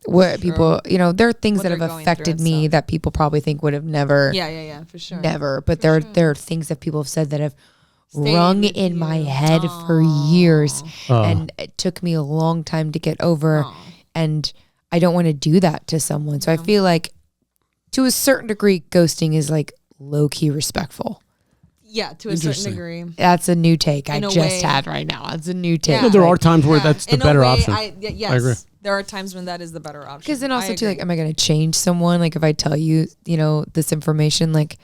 what people, there are things What that they're have going affected through and me stuff. that people probably think would have never, Yeah, for sure. never. But there are things that people have said that have Stayed rung with in my you. head for years. Oh. And it took me a long time to get over. Aw. And I don't want to do that to someone. So I feel like to a certain degree, ghosting is like low key respectful. Yeah, to a certain Interesting. degree. That's a new take I In a just way. had right now. That's a new take. Yeah. There are times where that's the In a better way, option. yes, I agree. there are times when that is the better option. Because then I also too, like, agree. am I going to change someone? Like if I tell you, this information, like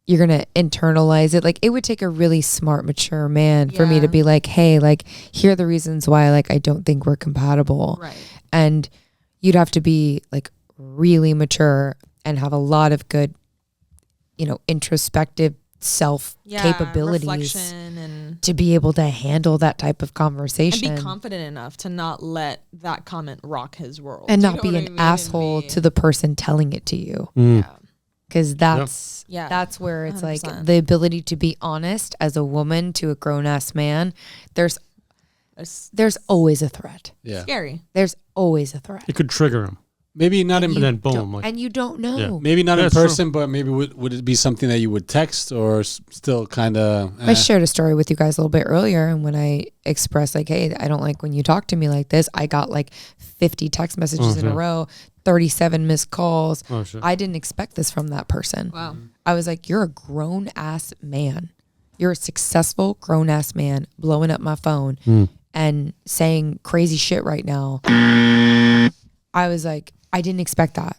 you're going to internalize it. Like it would take a really smart, mature man for me to Yeah. be like, "Hey, like here are the reasons why, like, I don't think we're compatible." Right. And you'd have to be like really mature and have a lot of good, introspective self Yeah, capabilities reflection and to be able to handle that type of conversation be confident enough to not let that comment rock his world. and You not know be what an I mean? asshole Be- to the person telling it to you. Mm. Yeah. Because that's Yeah. that's where it's like 100%. the ability to be honest as a woman to a grown ass man. It's There's always a threat. Yeah. scary. There's always a threat. It could trigger him. Maybe not in And then boom. Don't- Like, and you don't know. maybe not in That's true. person, but maybe would it be something that you would text or still kind of I shared a story with you guys a little bit earlier, and when I expressed like, "Hey, I don't like when you talk to me like this," I got like 50 text messages in a sure. row, 37 missed calls. oh shit. I didn't expect this from that person. Wow. I was like, "You're a grown ass man. You're a successful grown ass man blowing up my phone and saying crazy shit right now." I was like, I didn't expect that.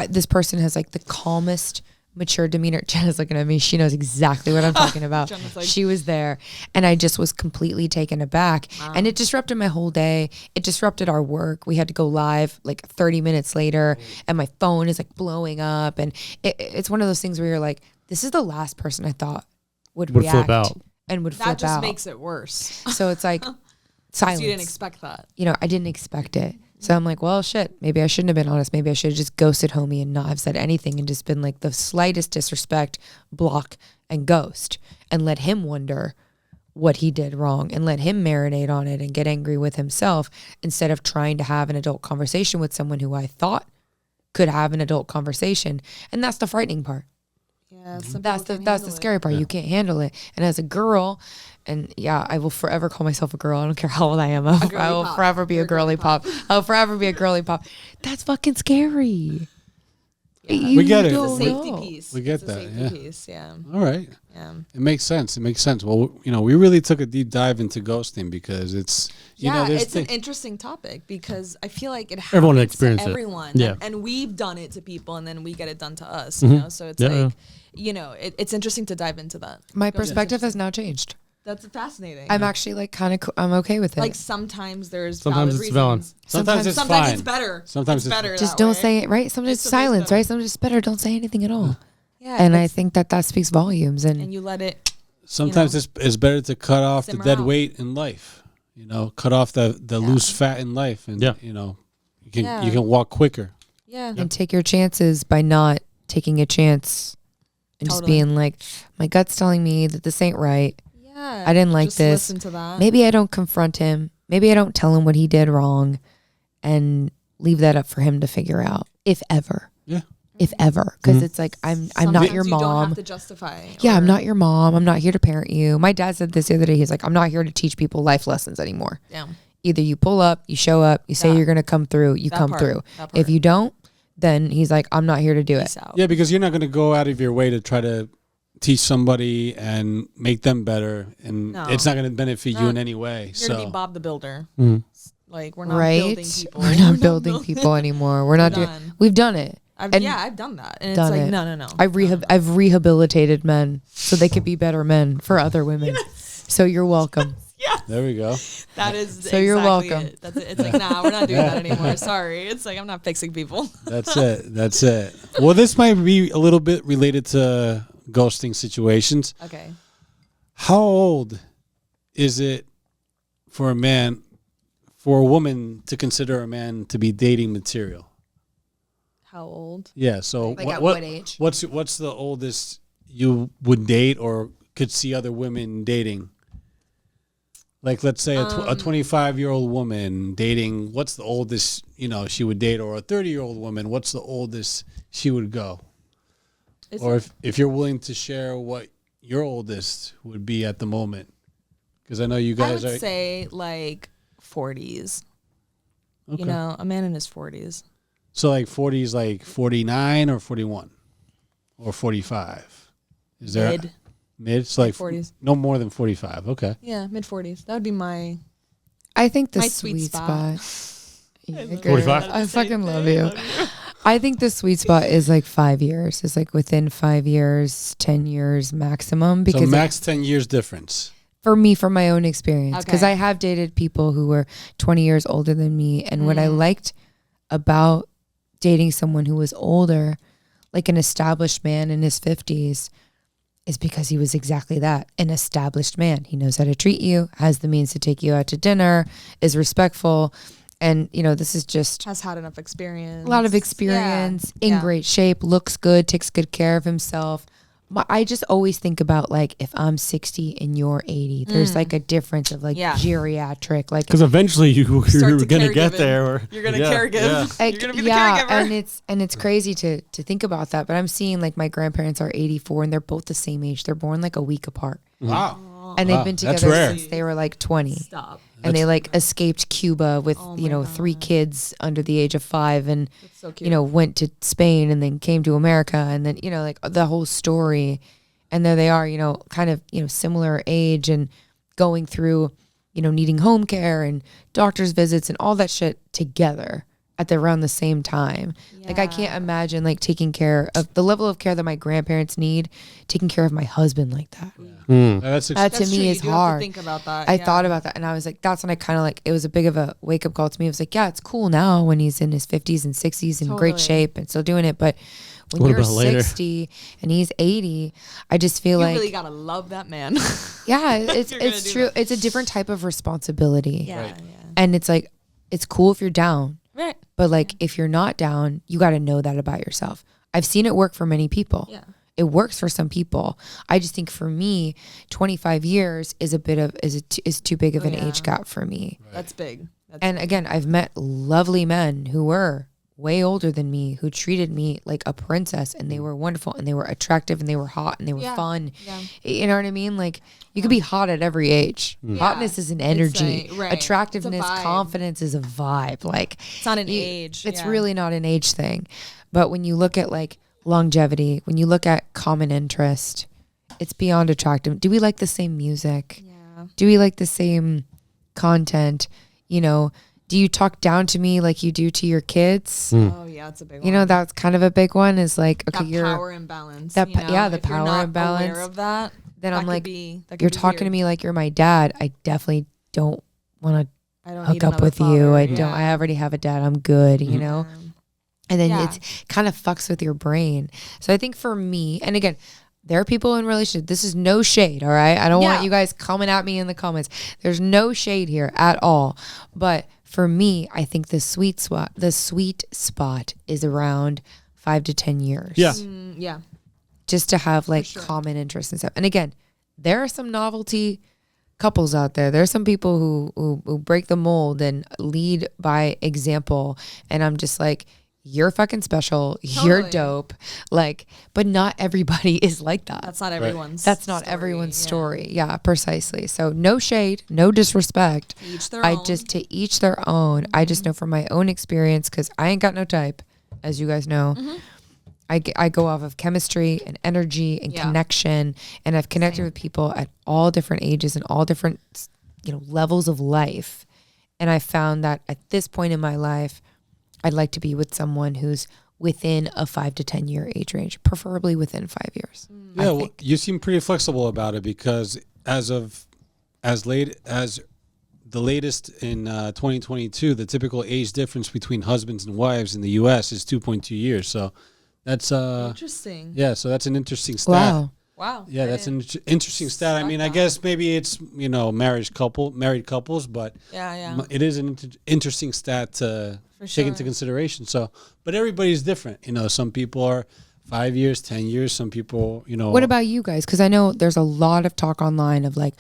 This person has like the calmest, mature demeanor. Jenna's looking at me. She knows exactly what I'm talking about. Jenna's like- She was there, and I just was completely taken aback. And it disrupted my whole day. It disrupted our work. We had to go live like 30 minutes later, and my phone is like blowing up. And it's one of those things where you're like, this is the last person I thought would Would react flip out. and would That flip just out. makes it worse. So it's like 'Cause silence. you didn't expect that. I didn't expect it. So I'm like, well, shit, maybe I shouldn't have been honest. Maybe I should have just ghosted homie and not have said anything and just been like the slightest disrespect, block, and ghost, and let him wonder what he did wrong and let him marinate on it and get angry with himself instead of trying to have an adult conversation with someone who I thought could have an adult conversation. And that's the frightening part. Yeah, some That's people the can't that's the handle it. scary part. You can't handle it. And as a girl, and yeah, I will forever call myself a girl. I don't care how old I am. I girly will pop. forever be You're a girly pop. I will forever be a girly pop. That's fucking scary. You We get it. It's a don't safety know. piece. We get It's a that, safety yeah. piece, yeah. All right. Yeah. It makes sense. It makes sense. Well, we really took a deep dive into ghosting because it's, there's it's an thi- interesting topic because I feel like it happens Everyone to experienced it. everyone. Yeah. And we've done it to people and then we get it done to us, Mm-hmm. you know? So it's Yeah, like, it's interesting to dive into that. My Ghosting's perspective has interesting. now changed. That's fascinating. I'm actually like kind of I'm okay with it. like sometimes there's Sometimes valid it's valid. reasons. sometimes it's Sometimes fine. it's better. Sometimes it's it's- better. just that don't way. say it, right? Sometimes It's sometimes silence, better. right? Sometimes it's better. Don't say anything at all. Yeah. And I that's- think that speaks volumes. and you let it. Sometimes it's better to cut off the Simmer dead out. weight in life. Cut off the loose fat in life, and Yeah. you Yeah. can walk quicker. Yeah. and take your chances by not taking a chance and just Totally. being like, my gut's telling me that this ain't right. Yeah. I didn't like Just this. Listen to that. Maybe I don't confront him. Maybe I don't tell him what he did wrong and leave that up for him to figure out, if ever. Yeah. If ever. Because it's like, I'm not Sometimes your you don't mom. have to justify. Yeah, I'm or- not your mom. I'm not here to parent you. My dad said this the other day. He's like, I'm not here to teach people life lessons anymore. Yeah. Either you pull up, you show up, you say That- you're going to come through, you that come part, through. that If part. you don't, then he's like, I'm not here to do it. Peace out. Yeah, because you're not going to go out of your way to try to teach somebody and make them better, and No. it's not going to benefit you No. in any way. You're gonna be So Bob the Builder. Mhm. Like we're not Right? building people. We're not building people anymore. We're not doing, done. we've done it. I've And done that, and it's done like it. no. I've rehabilitated men so they could be better men for other women. So you're welcome. there we go. That is So you're exactly welcome. It. That's it. It's like nah, we're not doing that anymore. Sorry. It's like I'm not fixing people. That's it. That's it. Well, this might be a little bit related to ghosting situations. Okay. How old is it for a woman to consider a man to be dating material? How old? Yeah. So Like at what age? What's the oldest you would date or could see other women dating? Like, let's say a 25-year-old woman dating. What's the oldest she would date, or a 30-year-old woman? What's the oldest she would go? Is Or it- if you're willing to share what your oldest would be at the moment, because I know you I guys would are. say like 40s. Okay. You know, a man in his 40s. So like 40s, like 49 or 41 or 45. Is there Mid. mid? So like 40s. no more than 45. Okay. Yeah, mid 40s. That would be my. I think the My sweet sweet spot. spot. Yeah, girl, 45? I fucking love you. I think the sweet spot is like 5 years. It's like within 5 years, 10 years maximum. Because So max 10 years difference. for me, from my own experience, because Okay. I have dated people who were 20 years older than me. And what I liked about dating someone who was older, like an established man in his 50s, is because he was exactly that, an established man. He knows how to treat you, has the means to take you out to dinner, is respectful. And, this is just Has had enough experience. a lot of experience, in great shape, looks good, takes good care of himself. I just always think about like if I'm 60 and you're 80, there's like a difference of like Yeah. geriatric, like Because eventually you're to gonna get caregiving. there. Or, You're gonna yeah, caregive. yeah. like, You're gonna be the yeah, caregiver. and it's crazy to think about that. But I'm seeing like my grandparents are 84 and they're both the same age. They're born like a week apart, Wow. and Wow, they've been that's together rare. since they were like 20. Stop. And they like escaped Cuba with Oh my 3 kids under the age of 5, and That's so cute. went to Spain and then came to America, and then like the whole story. And there they are, kind of, similar age and going through, needing home care and doctor's visits and all that shit together at around the same time. Like I can't imagine like taking care of the level of care that my grandparents need, taking care of my husband like that. That's That to That's true. me You is do have to hard. think about that. I yeah. thought about that and I was like, that's when I kind of like, it was a big of a wake up call to me. I was like, yeah, it's cool now when he's in his 50s and 60s in great Totally. shape and still doing it. But when What you're about later? 60 and he's 80, I just feel You like, really gotta love that man. yeah, it's you're gonna it's do true. that. It's a different type of responsibility. yeah. And it's like, it's cool if you're down, Right. but like if you're not down, you got to know that about yourself. I've seen it work for many people. Yeah. It works for some people. I just think for me, 25 years is is too big of an yeah. age gap for me. That's big. That's And again, I've met lovely men who were way older than me who treated me like a princess, and they were wonderful and they were attractive and they were hot and they were fun. Yeah. You know what I mean? Like you could be hot at every age. Hotness is an energy. Right. It's a Attractiveness, vibe. confidence is a vibe. Like It's not an age. it's yeah. really not an age thing. But when you look at like longevity, when you look at common interest, it's beyond attractive. Do we like the same music? Yeah. Do we like the same content? You know, do you talk down to me like you do to your kids? Oh yeah, it's a big one. You know, that's kind of a big one is like, okay, that you're, power imbalance. that you pa- yeah, know? the If you're power not imbalance. Aware of that, then that I'm could like, be, that could you're be talking to weird. me like you're my dad. I definitely don't want I don't to need hook up another with you. father. I don't, I already have a dad. I'm good, you know? And then Yeah. it's kind of fucks with your brain. So I think for me, and again, there are people in relationships. This is no shade, all right? I don't want Yeah. you guys coming at me in the comments. There's no shade here at all. But for me, I think the sweet spot is around 5 to 10 years. Yeah. Yeah. Just to have like common interests and stuff. And again, there are some novelty couples out there. There are some people who break the mold and lead by example. And I'm just like, you're fucking special. You're Totally. dope. Like, but not everybody is like that. That's not everyone's. That's not story, everyone's yeah. story. Yeah, precisely. So no shade, no disrespect. Each their I own. just to each their own. I just know from my own experience, because I ain't got no type, as you guys know. I go off of chemistry and energy and Yeah. connection, and I've connected with people at all different ages and all different levels of life. And I found that at this point in my life, I'd like to be with someone who's within a 5 to 10 year age range, preferably within 5 years. Mm. Yeah, well, you seem pretty flexible about it because as late as the latest in 2022, the typical age difference between husbands and wives in the U.S. is 2.2 years. So that's Interesting. yeah. So that's an interesting stat. Wow. Wow. Yeah, that's an interesting stat. I mean, I guess maybe it's married couples, but Yeah. it is an interesting stat to For take into sure. consideration. So, but everybody's different. Some people are 5 years, 10 years. Some people, What about you guys? Because I know there's a lot of talk online of like,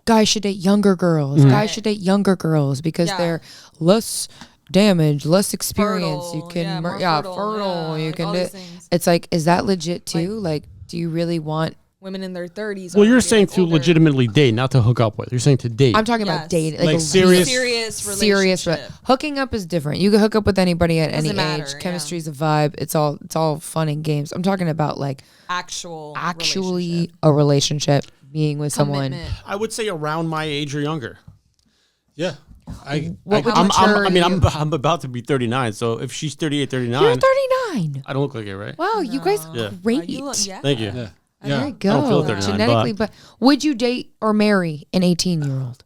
guys should date younger girls. Guys should date younger girls because Yeah. they're less damaged, less experience. You Fertile, can, yeah, more fertile. fertile, yeah, You like can all do. these things. It's like, is that legit too? Like, do you really want? Women in their 30s. Well, are you're already, saying like, to older. legitimately date, not to hook up with. You're saying to date. I'm talking Yes. about dating, Like a serious- serious serious. relationship. Hooking up is different. You can hook up with anybody at any Doesn't matter, age. yeah. Chemistry is a vibe. It's all fun and games. I'm talking about like Actually actually a relationship, being with someone. Commitment. I would say around my age or younger. yeah, What would I'm maturity- I'm about to be 39, so if she's 38, 39, You're 39. I don't look like it, right? Wow, you guys Yeah. are great. You look, yeah. Thank you. yeah, There yeah. you go. don't feel 39, Genetically, but would you date or marry an 18-year-old?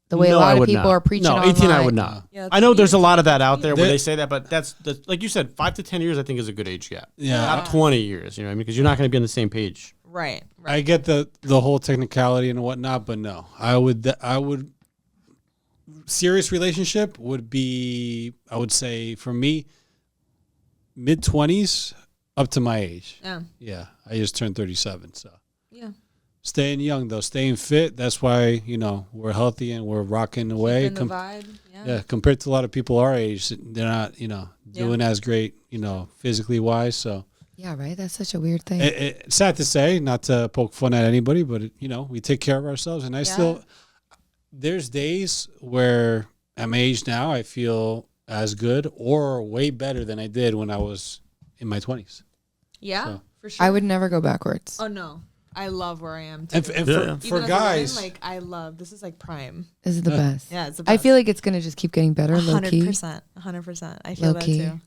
The way No, a lot I of would people not. are preaching No, online. 18 I would not. Yeah, I know there's a it's lot of that out there where There- they say that, but that's like you said, 5 to 10 years I think is a good age gap. Yeah. Not 20 years, you know what I mean? Because you're not going to be on the same page. Right. I get the whole technicality and whatnot, but no, I would serious relationship would be, I would say for me, mid-20s up to my age. Yeah. Yeah, I just turned 37, so Yeah. staying young though, staying fit. That's why we're healthy and we're rocking away. In the vibe. Yeah. Yeah, compared to a lot of people our age, they're not doing as great physically wise. So Yeah, right. That's such a weird thing. it's sad to say, not to poke fun at anybody, but we take care of ourselves. And there's days where at my age now, I feel as good or way better than I did when I was in my 20s. Yeah. So- For sure. I would never go backwards. Oh no. I love where I am too. And, Yeah. Even for as a woman, guys, I love this is like prime. This is the best. Yeah, it's the I best. feel like it's gonna just keep getting better, low key. 100%. 100%. I feel Low that key. too.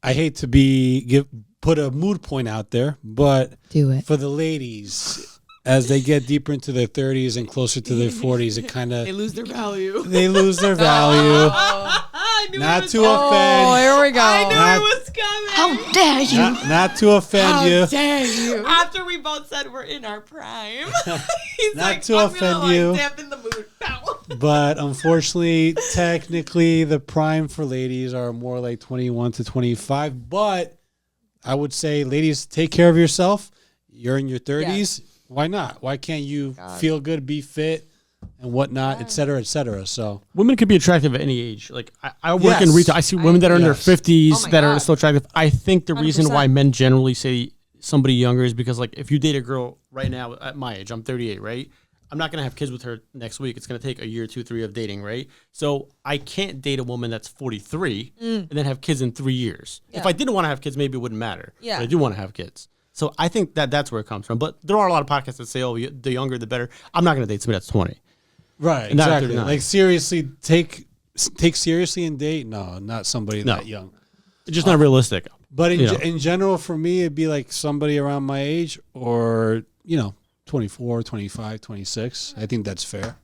I hate to put a mood point out there, but Do it. for the ladies, as they get deeper into their 30s and closer to their 40s, it kind of lose their value. they lose their value. I knew Not to Oh, offend, here we go. not, it was coming. How dare you? not to offend you. dare you? After we both said we're in our prime, he's Not like, to I'm gonna, offend you. dampen the mood. Pow. But unfortunately, technically, the prime for ladies are more like 21 to 25. But I would say, ladies, take care of yourself. You're in your 30s. Why not? Why can't you feel good, be fit, and whatnot, et cetera, et cetera. So Women could be attractive at any age. Like I work in Yes. retail. I see women that are in their Yes. 50s Oh my that are God. still attractive. I think the reason 100%. why men generally say somebody younger is because like if you date a girl right now at my age, I'm 38, right? I'm not gonna have kids with her next week. It's gonna take a year, 2, 3 of dating, right? So I can't date a woman that's 43 and then have kids in 3 years. If Yeah. I didn't want to have kids, maybe it wouldn't matter. Yeah. But I do want to have kids. So I think that's where it comes from. But there are a lot of podcasts that say, "Oh, the younger the better." I'm not gonna date somebody that's 20. right, Not exactly. 39. Like seriously, take seriously and date. No, not somebody No. that young. It's just not realistic. But in, You know. in general, for me, it'd be like somebody around my age or, 24, 25, 26. I think that's fair.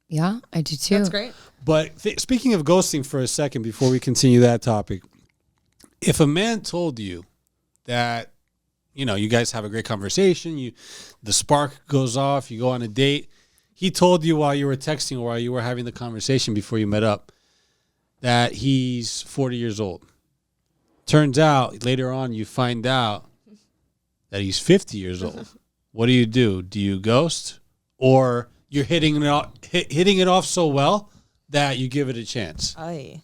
Yeah, I do too. That's great. But speaking of ghosting for a second, before we continue that topic, if a man told you that, you guys have a great conversation, the spark goes off, you go on a date, he told you while you were texting or while you were having the conversation before you met up that he's 40 years old. Turns out later on you find out that he's 50 years old. What do? Do you ghost, or you're hitting it off so well that you give it a chance? Aye.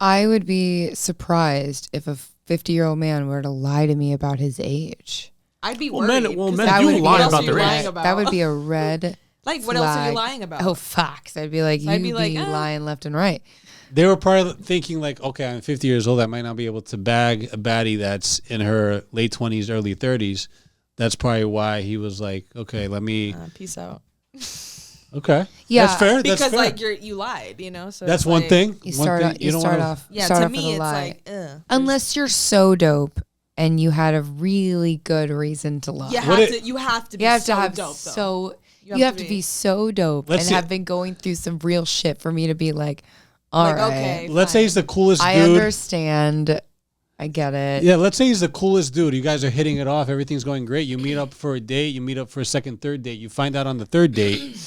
I would be surprised if a 50-year-old man were to lie to me about his age. I'd be Well, worried. men- well, 'cause men that do would be- lie what else about are you their age. lying about? That would be a red Like, what else are you flag. lying about? Oh, facts. I'd be like, So I'd you be be, like, lying left and right. They were probably thinking like, okay, I'm 50 years old. I might not be able to bag a baddie that's in her late 20s, early 30s. That's probably why he was like, okay, let me. Peace out. Okay, Yeah, that's fair. Because that's fair. like you lied, So that's it's one like- thing. You One start thing off, you don't start wanna- off Yeah, start to off with me a it's lie. like, Unless you're so dope and you had a really good reason to lie. you What have it- to. You have to be. You have so to have dope, though. so You you have have to to be. be so dope Let's and see- have been going through some real shit for me to be like, all right, Like, okay. Let's say he's the coolest I dude. understand. I get it. Yeah, let's say he's the coolest dude. You guys are hitting it off. Everything's going great. You meet up for a date. You meet up for a second, third date. You find out on the third date.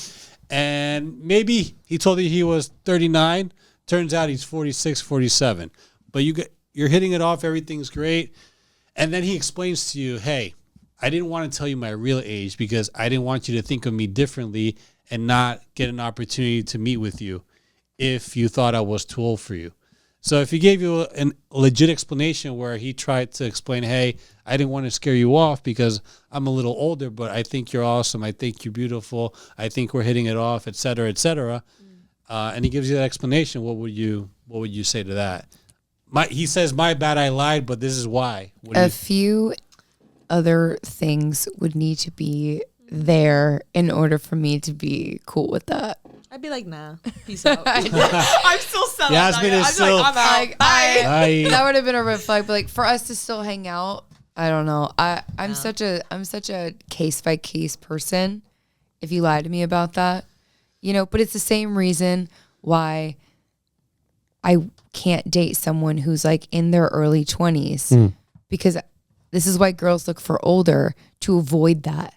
And maybe he told you he was 39. Turns out he's 46, 47. But you're hitting it off. Everything's great. And then he explains to you, hey, I didn't want to tell you my real age because I didn't want you to think of me differently and not get an opportunity to meet with you if you thought I was too old for you. So if he gave you a legit explanation where he tried to explain, hey, I didn't want to scare you off because I'm a little older, but I think you're awesome. I think you're beautiful. I think we're hitting it off, et cetera, and he gives you that explanation, what would you say to that? He says, my bad, I lied, but this is why. What do A you- few other things would need to be there in order for me to be cool with that. I'd be like, nah, peace out. I'm still selling. Yasmin is I'm still- like, I'm out. Like, Bye. that would have been a red flag, but like for us to still hang out, I don't know. I'm such a case by case person. If you lie to me about that, but it's the same reason why I can't date someone who's like in their early 20s because this is why girls look for older to avoid that.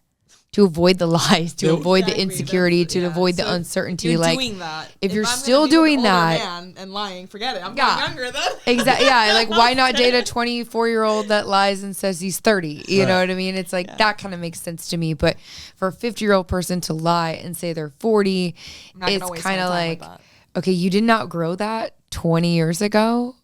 To avoid the lies, to avoid the Exactly, insecurity, that's- to yeah. avoid the So uncertainty. You're Like doing that. if you're I'm gonna still be with doing an older that- man and lying, forget it. I'm Yeah. getting younger then. Exactly. Yeah. Like, why not date a 24-year-old that lies and says he's 30? You know what I mean? It's like that kind of makes sense to me. But for a 50-year-old person to lie and say they're 40, I'm not gonna it's waste kind my of time with like, that. okay, you did not grow that 20 years ago.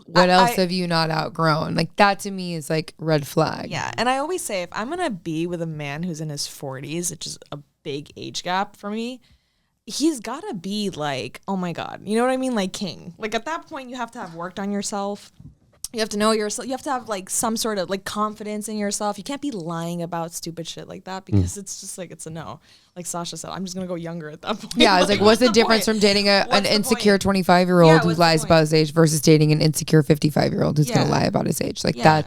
What else I- have you not outgrown? Like, that to me is like red flag. Yeah, and I always say if I'm gonna be with a man who's in his 40s, which is a big age gap for me, he's gotta be like, oh my god, you know what I mean? Like king. Like at that point, you have to have worked on yourself. You have to know yourself. You have to have like some sort of like confidence in yourself. You can't be lying about stupid shit like that because it's just like it's a no. Like Sasha said, I'm just gonna go younger at that point. Yeah, it's like, what's the difference point? from dating an What's the insecure point? 25-year-old Yeah, who what's the lies point? about his age versus dating an insecure 55-year-old who's going to Yeah. lie about his age? Like, Yeah.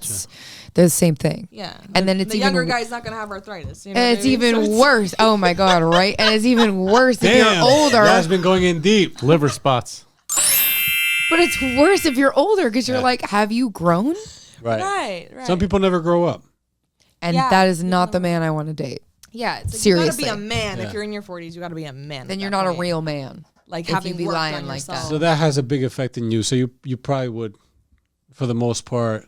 they're the same thing. Yeah, And then it's the even younger guy's not gonna have arthritis. You know And what it's I mean? even So it's- worse. Oh my God, right? And it's even worse if Damn, you're older. That's been going in deep. Liver spots. But it's worse if you're older because you're like, have you grown? Right. Right. Some people never grow up. And Yeah. that is not the man I want to date. Yeah, it's like Seriously. you gotta be a man. Yeah. If you're in your 40s, you gotta be a man. Then at you're that not a point. real man. Like if you having be worked lying on like that. yourself. So that has a big effect in you. So you probably would for the most part.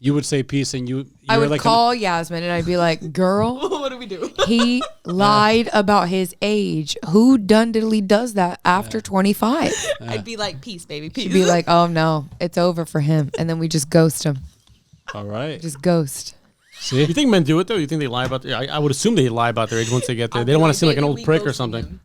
You would say peace, and you're I would like call Yasmin and I'd be like, girl, What do we do? he lied about his age. Who diddly does that after 25? I'd be like, peace, baby, peace. She'd be like, oh no, it's over for him. And then we just ghost him. all right. Just ghost. See, You think men do it though? You think they lie about? I would assume they lie about their age once they get there. They don't want to seem like an old prick or something.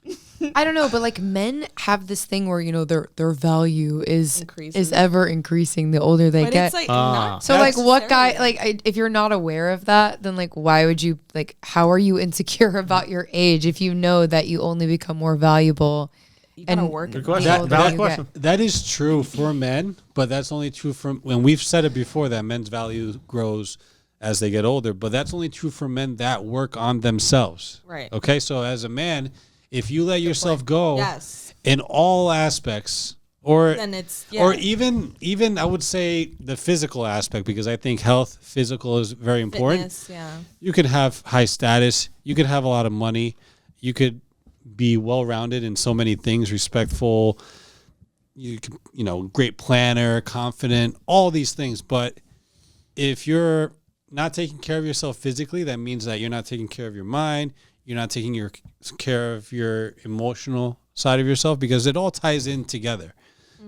I don't know, but like men have this thing where, you know, their value is Increases. ever increasing the older they But get. it's like not So like what guy, necessarily. like if you're not aware of that, then like why would you, like how are you insecure about your age if you know that you only become more valuable? You gotta and- work. Good it. question. the older Valid you question. get. that is true for men, but that's only true for when we've said it before that men's value grows as they get older. But that's only true for men that work on themselves. Right. Okay. So as a man, if you let yourself go Yes. in all aspects, or Then it's or even I would say the physical aspect, because I think physical is very important. fitness, yeah. You could have high status, you could have a lot of money, you could be well-rounded in so many things, respectful, great planner, confident, all these things. But if you're not taking care of yourself physically, that means that you're not taking care of your mind, you're not taking care of your emotional side of yourself, because it all ties in together.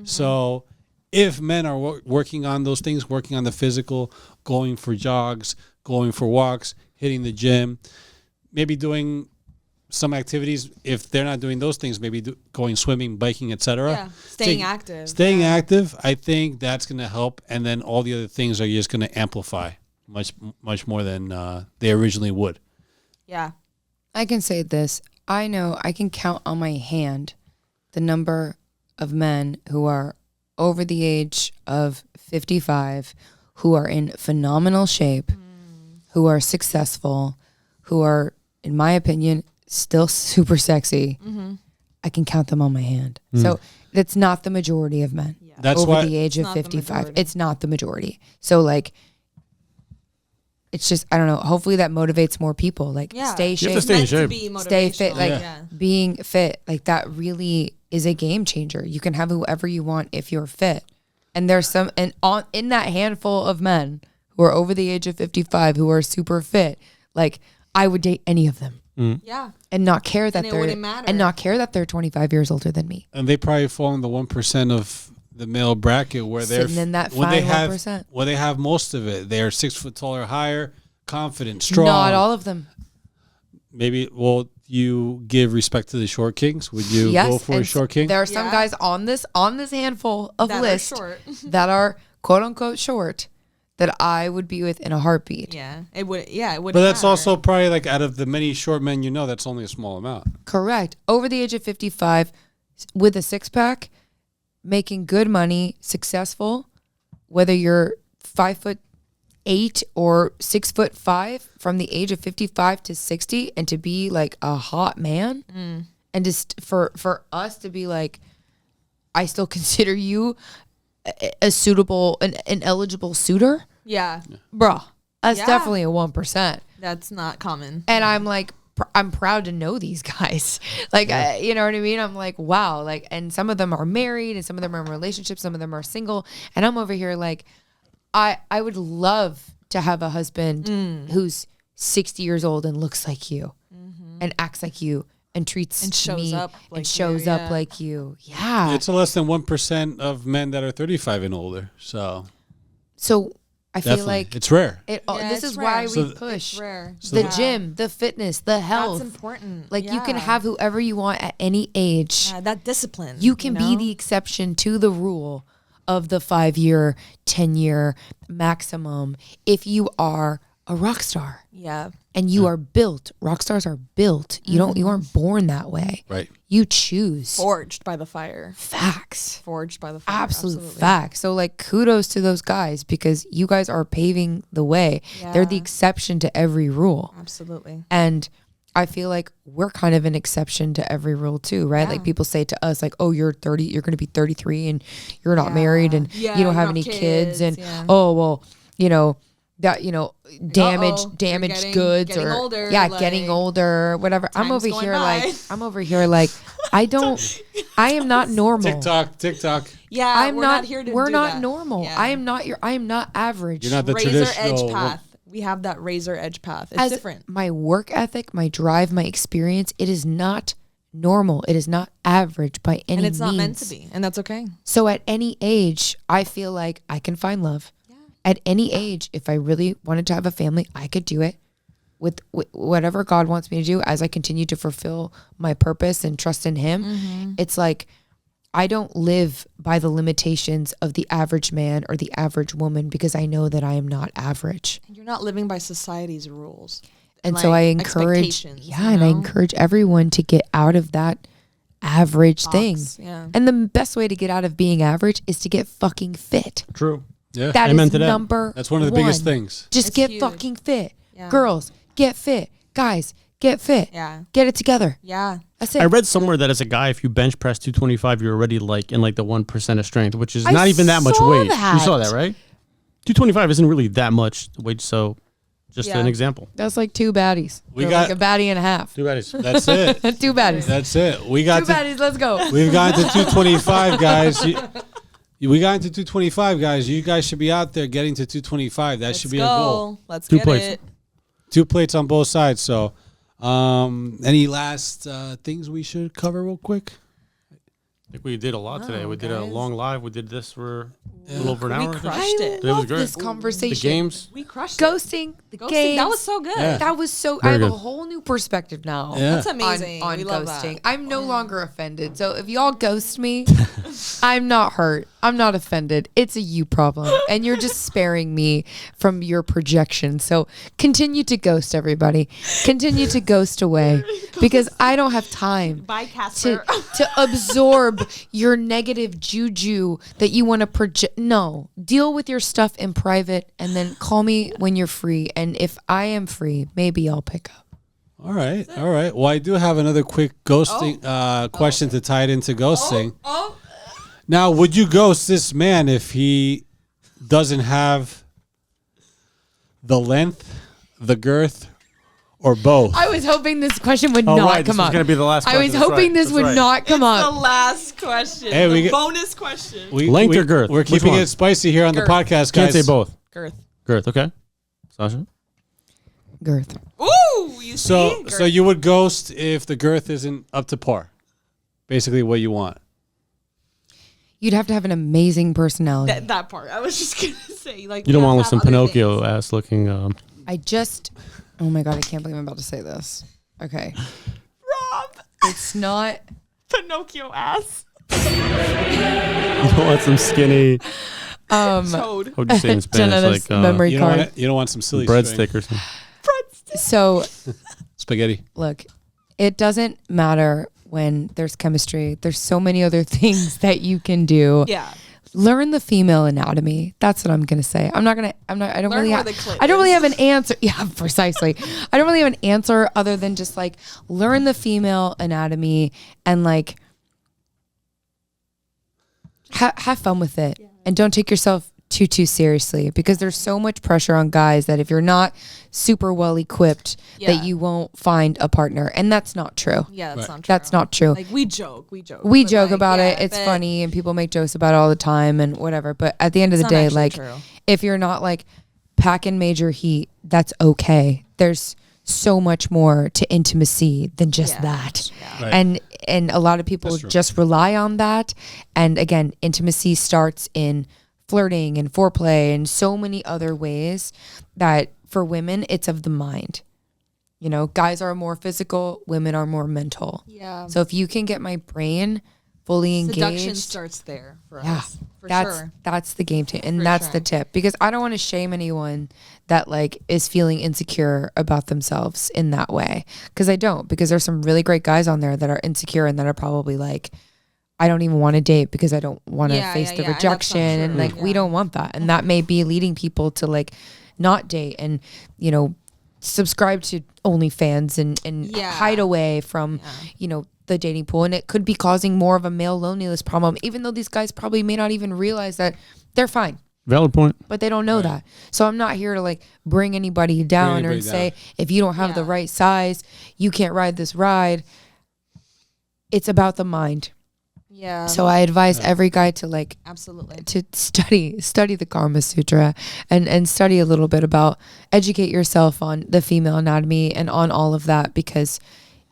So if men are working on those things, working on the physical, going for jogs, going for walks, hitting the gym, maybe doing some activities, if they're not doing those things, maybe going swimming, biking, etc. Yeah. Staying active. Staying active, I think that's going to help, and then all the other things are just going to amplify much more than they originally would. Yeah. I can say this. I know I can count on my hand the number of men who are over the age of 55, who are in phenomenal shape, who are successful, who are, in my opinion, still super sexy. I can count them on my hand. So that's not the majority of men That's over why the age of It's not the 55. majority. It's not the majority. So like, it's just, I don't know. Hopefully that motivates more people. Like Yeah. stay You have to shape, stay in Meant to shape. be stay fit. motivational, Like yeah. being fit, like that really is a game changer. You can have whoever you want if you're fit. And there's some, and in that handful of men who are over the age of 55 who are super fit, like I would date any of them Yeah. and not care that it they're wouldn't matter. and not care that they're 25 years older than me. and they probably fall in the 1% of the male bracket where they're Sitting in that when they fine have 1%. where they have most of it. They're 6 foot tall or higher, confident, strong. Not all of them. Maybe will you give respect to the short kings? Would you Yes, go for a and short king? There are some Yeah. guys on this handful of That are list short. that are quote unquote short that I would be with in a heartbeat. Yeah. It would. Yeah. It would. But that's also probably like out of the many short men you know, that's only a small amount. Correct. Over the age of 55 with a six pack, making good money, successful, whether you're 5'8" or 6'5", from the age of 55 to 60, and to be like a hot man, and just for us to be like, I still consider you a suitable, an eligible suitor, Yeah. bruh. That's Yeah. definitely a 1%. That's not common. And I'm like, I'm proud to know these guys. Like, you know what I mean? I'm like, wow. Like, and some of them are married, and some of them are in relationships, some of them are single. And I'm over here like, I would love to have a husband who's 60 years old and looks like you, and acts like you, and treats And shows me up and like shows you, up yeah. like you. Yeah. It's less than 1% of men that are 35 and older. So So I feel definitely, like it's rare. Yeah, this it's is why rare. we So push It's rare. the Yeah. gym, the fitness, the health. That's important. Like you can Yeah. have whoever you want at any age. Yeah, that discipline. You can be know? the exception to the rule of the 5-year, 10-year maximum if you are a rock star Yeah. and you are built. Rock stars are built. You aren't born that way. Right. You choose. Forged by the fire. Facts. Forged by the fire. Absolute facts. So like kudos to those guys because you guys are paving the way. They're the Yeah. exception to every rule. Absolutely. And I feel like we're kind of an exception to every rule too, right? Like Yeah. people say to us like, "Oh, you're 30, you're going to be 33 and you're not Yeah. married and Yeah, you don't you have don't any have kids kids, and yeah. oh, well, you know, that You're damaged getting- goods getting or older, getting like, older, whatever. I'm time's over going here by. I am not normal. TikTok. Yeah, I'm we're not, not here to we're do not that. normal. Yeah. I am not average. You're not the razor traditional. edge path. We have that razor edge path. It's As different. my work ethic, my drive, my experience, it is not normal. It is not average by any And it's not meant means. to be. And that's okay. So at any age, I feel like I can find love. At any age, if I really wanted to have a family, I could do it with whatever God wants me to do as I continue to fulfill my purpose and trust in Him. It's like I don't live by the limitations of the average man or the average woman because I know that I am not average. And you're not living by society's rules. And so I encourage, expectations, and I encourage everyone to get out of that average thing. Yeah. And the best way to get out of being average is to get fucking fit. True. Yeah. That Amen is to that. number That's one of the biggest one. things. Just It's get huge. fucking fit. Yeah. Girls, get fit. Guys, get fit. Yeah. Get it together. Yeah. That's it. I read somewhere that as a guy, if you bench press 225, you're already like in like the 1% of strength, which is I not even that much saw weight. that. You saw that, right? 225 isn't really that much weight. So just Yeah. an example. That's like two baddies. We Or got- like a baddie and a half. Two baddies. That's it. Two baddies. That's it. We got Two to, baddies. Let's go. we've gotten to 225, guys. We got into 225, guys. You guys should be out there getting to 225. That should be a goal. Let's Two get plates. it. 2 plates on both sides. So, any last things we should cover real quick? I think we did a lot today. No, We did a guys. long live. We did this for a little over an We hour. I think. crushed it. It was Love great. this The conversation. games. We crushed Ghosting, the it. games. That was so good. Yeah. That was so. Very I have good. a whole new perspective now. Yeah. That's amazing. On we love that. ghosting. I'm no longer offended. So if y'all ghost me, I'm not hurt. I'm not offended. It's a you problem. And you're just sparing me from your projection. So continue to ghost everybody. Continue to ghost away because I don't have time Bye, to, Casper. to absorb your negative juju that you want to project. No, deal with your stuff in private and then call me when you're free. And if I am free, maybe I'll pick up. All right. All right. Well, I do have another quick ghosting question to tie it into ghosting. Now, would you ghost this man if he doesn't have the length, the girth, or both? I was hoping this question would Oh, not right. This come was up. going to be the last I question. was That's hoping right. this That's would right. not come The up. last question. Hey, we the get- bonus question. Length or girth? We're Which keeping one? it spicy here on the Girth. podcast, guys. Can't say both. Girth. Girth, okay. Sasha? Girth. Ooh, you So, see? so you would ghost if the girth isn't up to par. Basically, what you want. You'd have to have an amazing personality. that part. I was just gonna say, like, You don't we want have some other Pinocchio things. ass looking. Oh my God, I can't believe I'm about to say this. Okay. Rob, It's not. Pinocchio ass. You don't want some skinny. Toad. What would you say in Spanish? Jenna's Like memory You don't card. want you don't want some silly breadstick or something. So spaghetti. look, it doesn't matter when there's chemistry. There's so many other things that you can do. Yeah. Learn the female anatomy. That's what I'm gonna say. I don't Learn really where have the clit I don't really is. have an answer. Yeah, precisely. I don't really have an answer other than just like learn the female anatomy and like have fun with it and don't take yourself too seriously because there's so much pressure on guys that if you're not super well equipped Yeah. that you won't find a partner, and that's not true. Yeah, that's Right. not true. That's not true. Like we joke. We joke. We but, joke like, about yeah, it. It's but funny and people make jokes about it all the time and whatever. But at the end of it's the not day, actually like true. if you're not like packing major heat, that's okay. There's so much more to intimacy than just Yeah. that. Yeah. Right. And a lot of people That's true. just rely on that. And again, intimacy starts in flirting and foreplay and so many other ways that for women it's of the mind. You know, guys are more physical, women are more mental. Yeah. So if you can get my brain fully Seduction engaged, starts there for yeah, us. For that's sure. that's the game tip, and For that's sure. the tip because I don't want to shame anyone that like is feeling insecure about themselves in that way because I don't, because there's some really great guys on there that are insecure and that are probably like, I don't even want to date because I don't want to Yeah, face yeah, the yeah, and that's not rejection and true. like we Yeah. don't want that, and that may be leading people to like not date and you know subscribe to OnlyFans and Yeah. hide away from you know the dating pool, and it could be causing more of a male loneliness problem even though these guys probably may not even realize that they're fine. Valid point. but they don't know that. So I'm not here to like bring anybody down anybody or say down. if you don't have the Yeah. right size, you can't ride this ride. It's about the mind. Yeah. So I advise every guy to like absolutely. to study the Karma Sutra and study a little bit about, educate yourself on the female anatomy and on all of that, because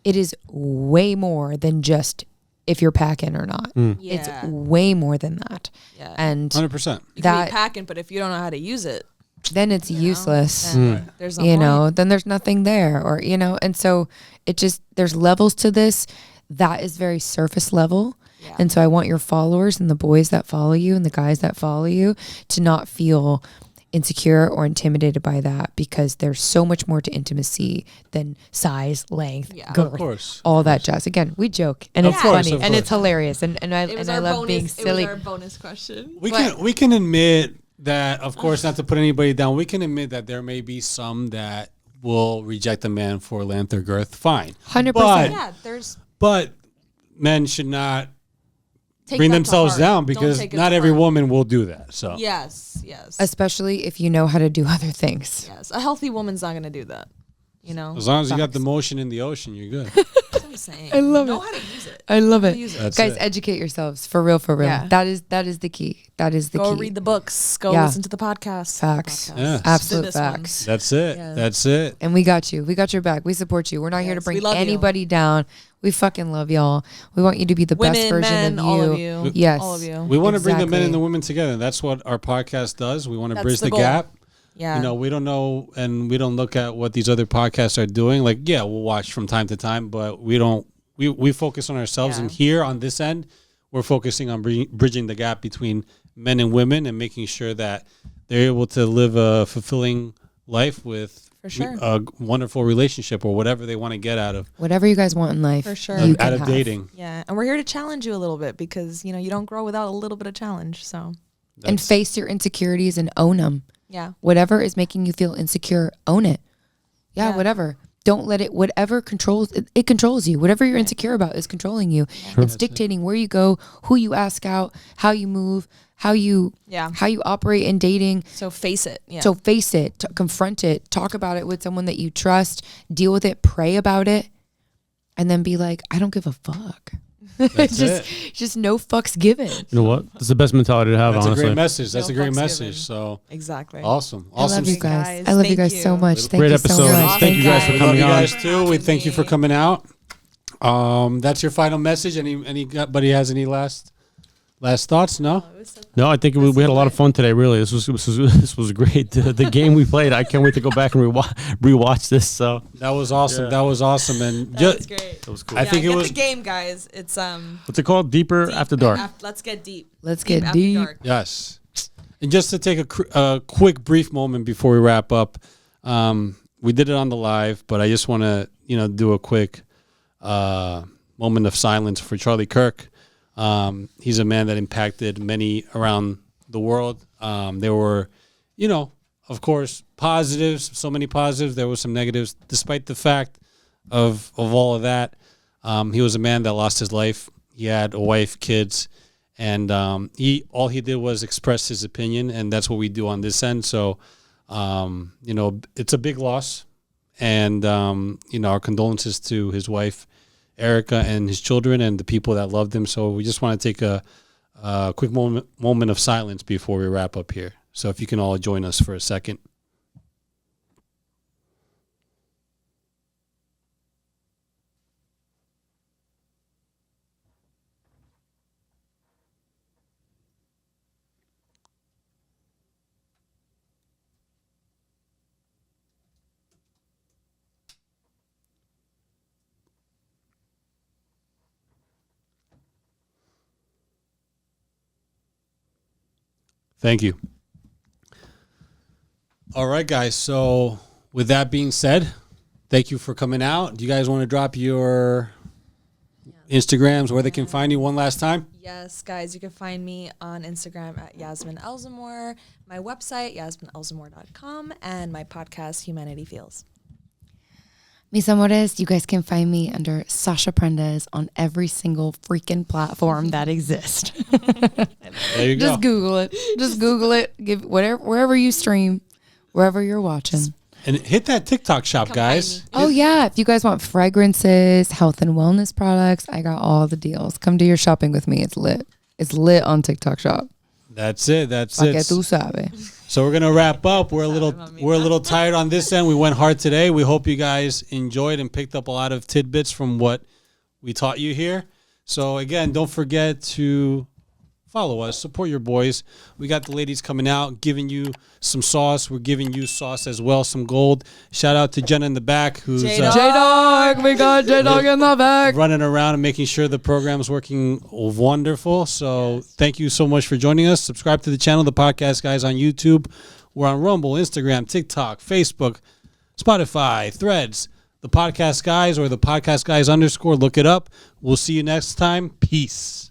it is way more than just if you're packing or not. It's Yeah. way more than that. Yeah. And 100%. You can that be packing, but if you don't know how to use it, then it's you know, useless. then there's no You point. know, then there's nothing there, or and so it just, there's levels to this. That is very surface level. Yeah. And so I want your followers and the boys that follow you and the guys that follow you to not feel insecure or intimidated by that, because there's so much more to intimacy than size, length, Yeah. girth, Of course. all that jazz. Again, we joke and Of it's course, funny of and course. it's hilarious and I It was and I our love bonus. being silly. It was our bonus question. We can admit that, of course, not to put anybody down. We can admit that there may be some that will reject a man for length or girth. Fine, 100%. But- Yeah, there's but men should not take bring that to themselves heart. down, Don't because take it not to every heart. woman will do that. So Yes, yes, Especially if you know how to do other things. yes. A healthy woman's not gonna do that. You know. as long as you got the motion in the ocean, you're good. That's what I'm saying. I love know it. how to use it. I love it. Use it. That's Guys, it. educate yourselves for real, for real. Yeah. That is the key. That is the Go key. read the books. Go Yeah. listen to the podcast. Facts. Podcast. Yeah. Absolute This one. facts. That's it. Yeah. That's it. And we got you. We got your back. We support you. We're not here to Yes, bring we love you. anybody down. We fucking love y'all. We want you to be the Women, best version men, of you. all of you. Yes. All of you. We want to bring the men Exactly. and the women together. That's what our podcast does. We want to That's bridge the the goal. gap. Yeah. You know, we don't know, and we don't look at what these other podcasts are doing. Like, yeah, we'll watch from time to time, but we don't. We focus on ourselves, Yeah. and here on this end, we're focusing on bridging the gap between men and women, and making sure that they're able to live a fulfilling life with For sure. a wonderful relationship or whatever they want to get out of Whatever you guys want in life. For sure. You out can of have. dating. Yeah, and we're here to challenge you a little bit, because you know you don't grow without a little bit of challenge. So And face your insecurities and own them. yeah, Whatever is making you feel insecure, own it. Yeah, Yeah. whatever. Don't let it, whatever controls, it controls you. Whatever you're insecure about is controlling you. It's dictating where you go, who you ask out, how you move, how you Yeah. operate in dating. so face it. Yeah. So face it, confront it, talk about it with someone that you trust, deal with it, pray about it, and then be like, I don't give a fuck. That's just no fucks given. You know what? That's the best mentality to have, That's a honestly. great message. That's No a great fucks message. given. So exactly. awesome. I Awesome. love you stuff. guys. guys. I love you Thank guys so you. much. Thank Great you episode. so much. Awesome, Thank you guys for We guys. love coming you on. guys too. We having thank you for me. coming out. That's your final message. Anybody has any last thoughts? No. No, I think we had a lot of fun today. Really, this was great. The game we played, I can't wait to go back and rewatch this. So That was awesome. Yeah. That was awesome. And That was just, great. that was cool. I think it get was the game, guys. It's What's it called? Deeper deep. After Dark. Let's get deep. Let's get After deep. dark. yes. And just to take a quick brief moment before we wrap up, we did it on the live, but I just want to do a quick moment of silence for Charlie Kirk. He's a man that impacted many around the world. There were, of course, positives, so many positives. There were some negatives. Despite the fact of all of that, he was a man that lost his life. He had a wife, kids, and all he did was express his opinion, and that's what we do on this end. So, it's a big loss, and our condolences to his wife, Erica, and his children, and the people that loved him. So we just want to take a quick moment of silence before we wrap up here. So if you can all join us for a second. Thank you. All right, guys. So with that being said, thank you for coming out. Do you guys want to drop your Instagrams where they can find you one last time? Yes, guys, you can find me on Instagram at Yasmin Elzamore, my website, yasminelzamore.com, and my podcast, Humanity Feels. Mis amores, you guys can find me under Sasha Prendes on every single freaking platform that exists. There you go. Just Google it. Just Google it. Give wherever you stream, wherever you're watching. And hit that TikTok shop, guys. Oh yeah, if you guys want fragrances, health and wellness products, I got all the deals. Come do your shopping with me. It's lit. It's lit on TikTok shop. That's it. That's Pa que it. tú sabes. So we're gonna wrap up. We're a little tired on this end. We went hard today. We hope you guys enjoyed and picked up a lot of tidbits from what we taught you here. So again, don't forget to follow us, support your boys. We got the ladies coming out, giving you some sauce. We're giving you sauce as well, some gold. Shout out to Jenna in the back, who's J-Dog, we got J-Dog in the back. running around and making sure the program's working wonderful. So thank you so much for joining us. Subscribe to the channel, The Podcast Guys, on YouTube. We're on Rumble, Instagram, TikTok, Facebook, Spotify, Threads, The Podcast Guys, or The Podcast Guys _. Look it up. We'll see you next time. Peace.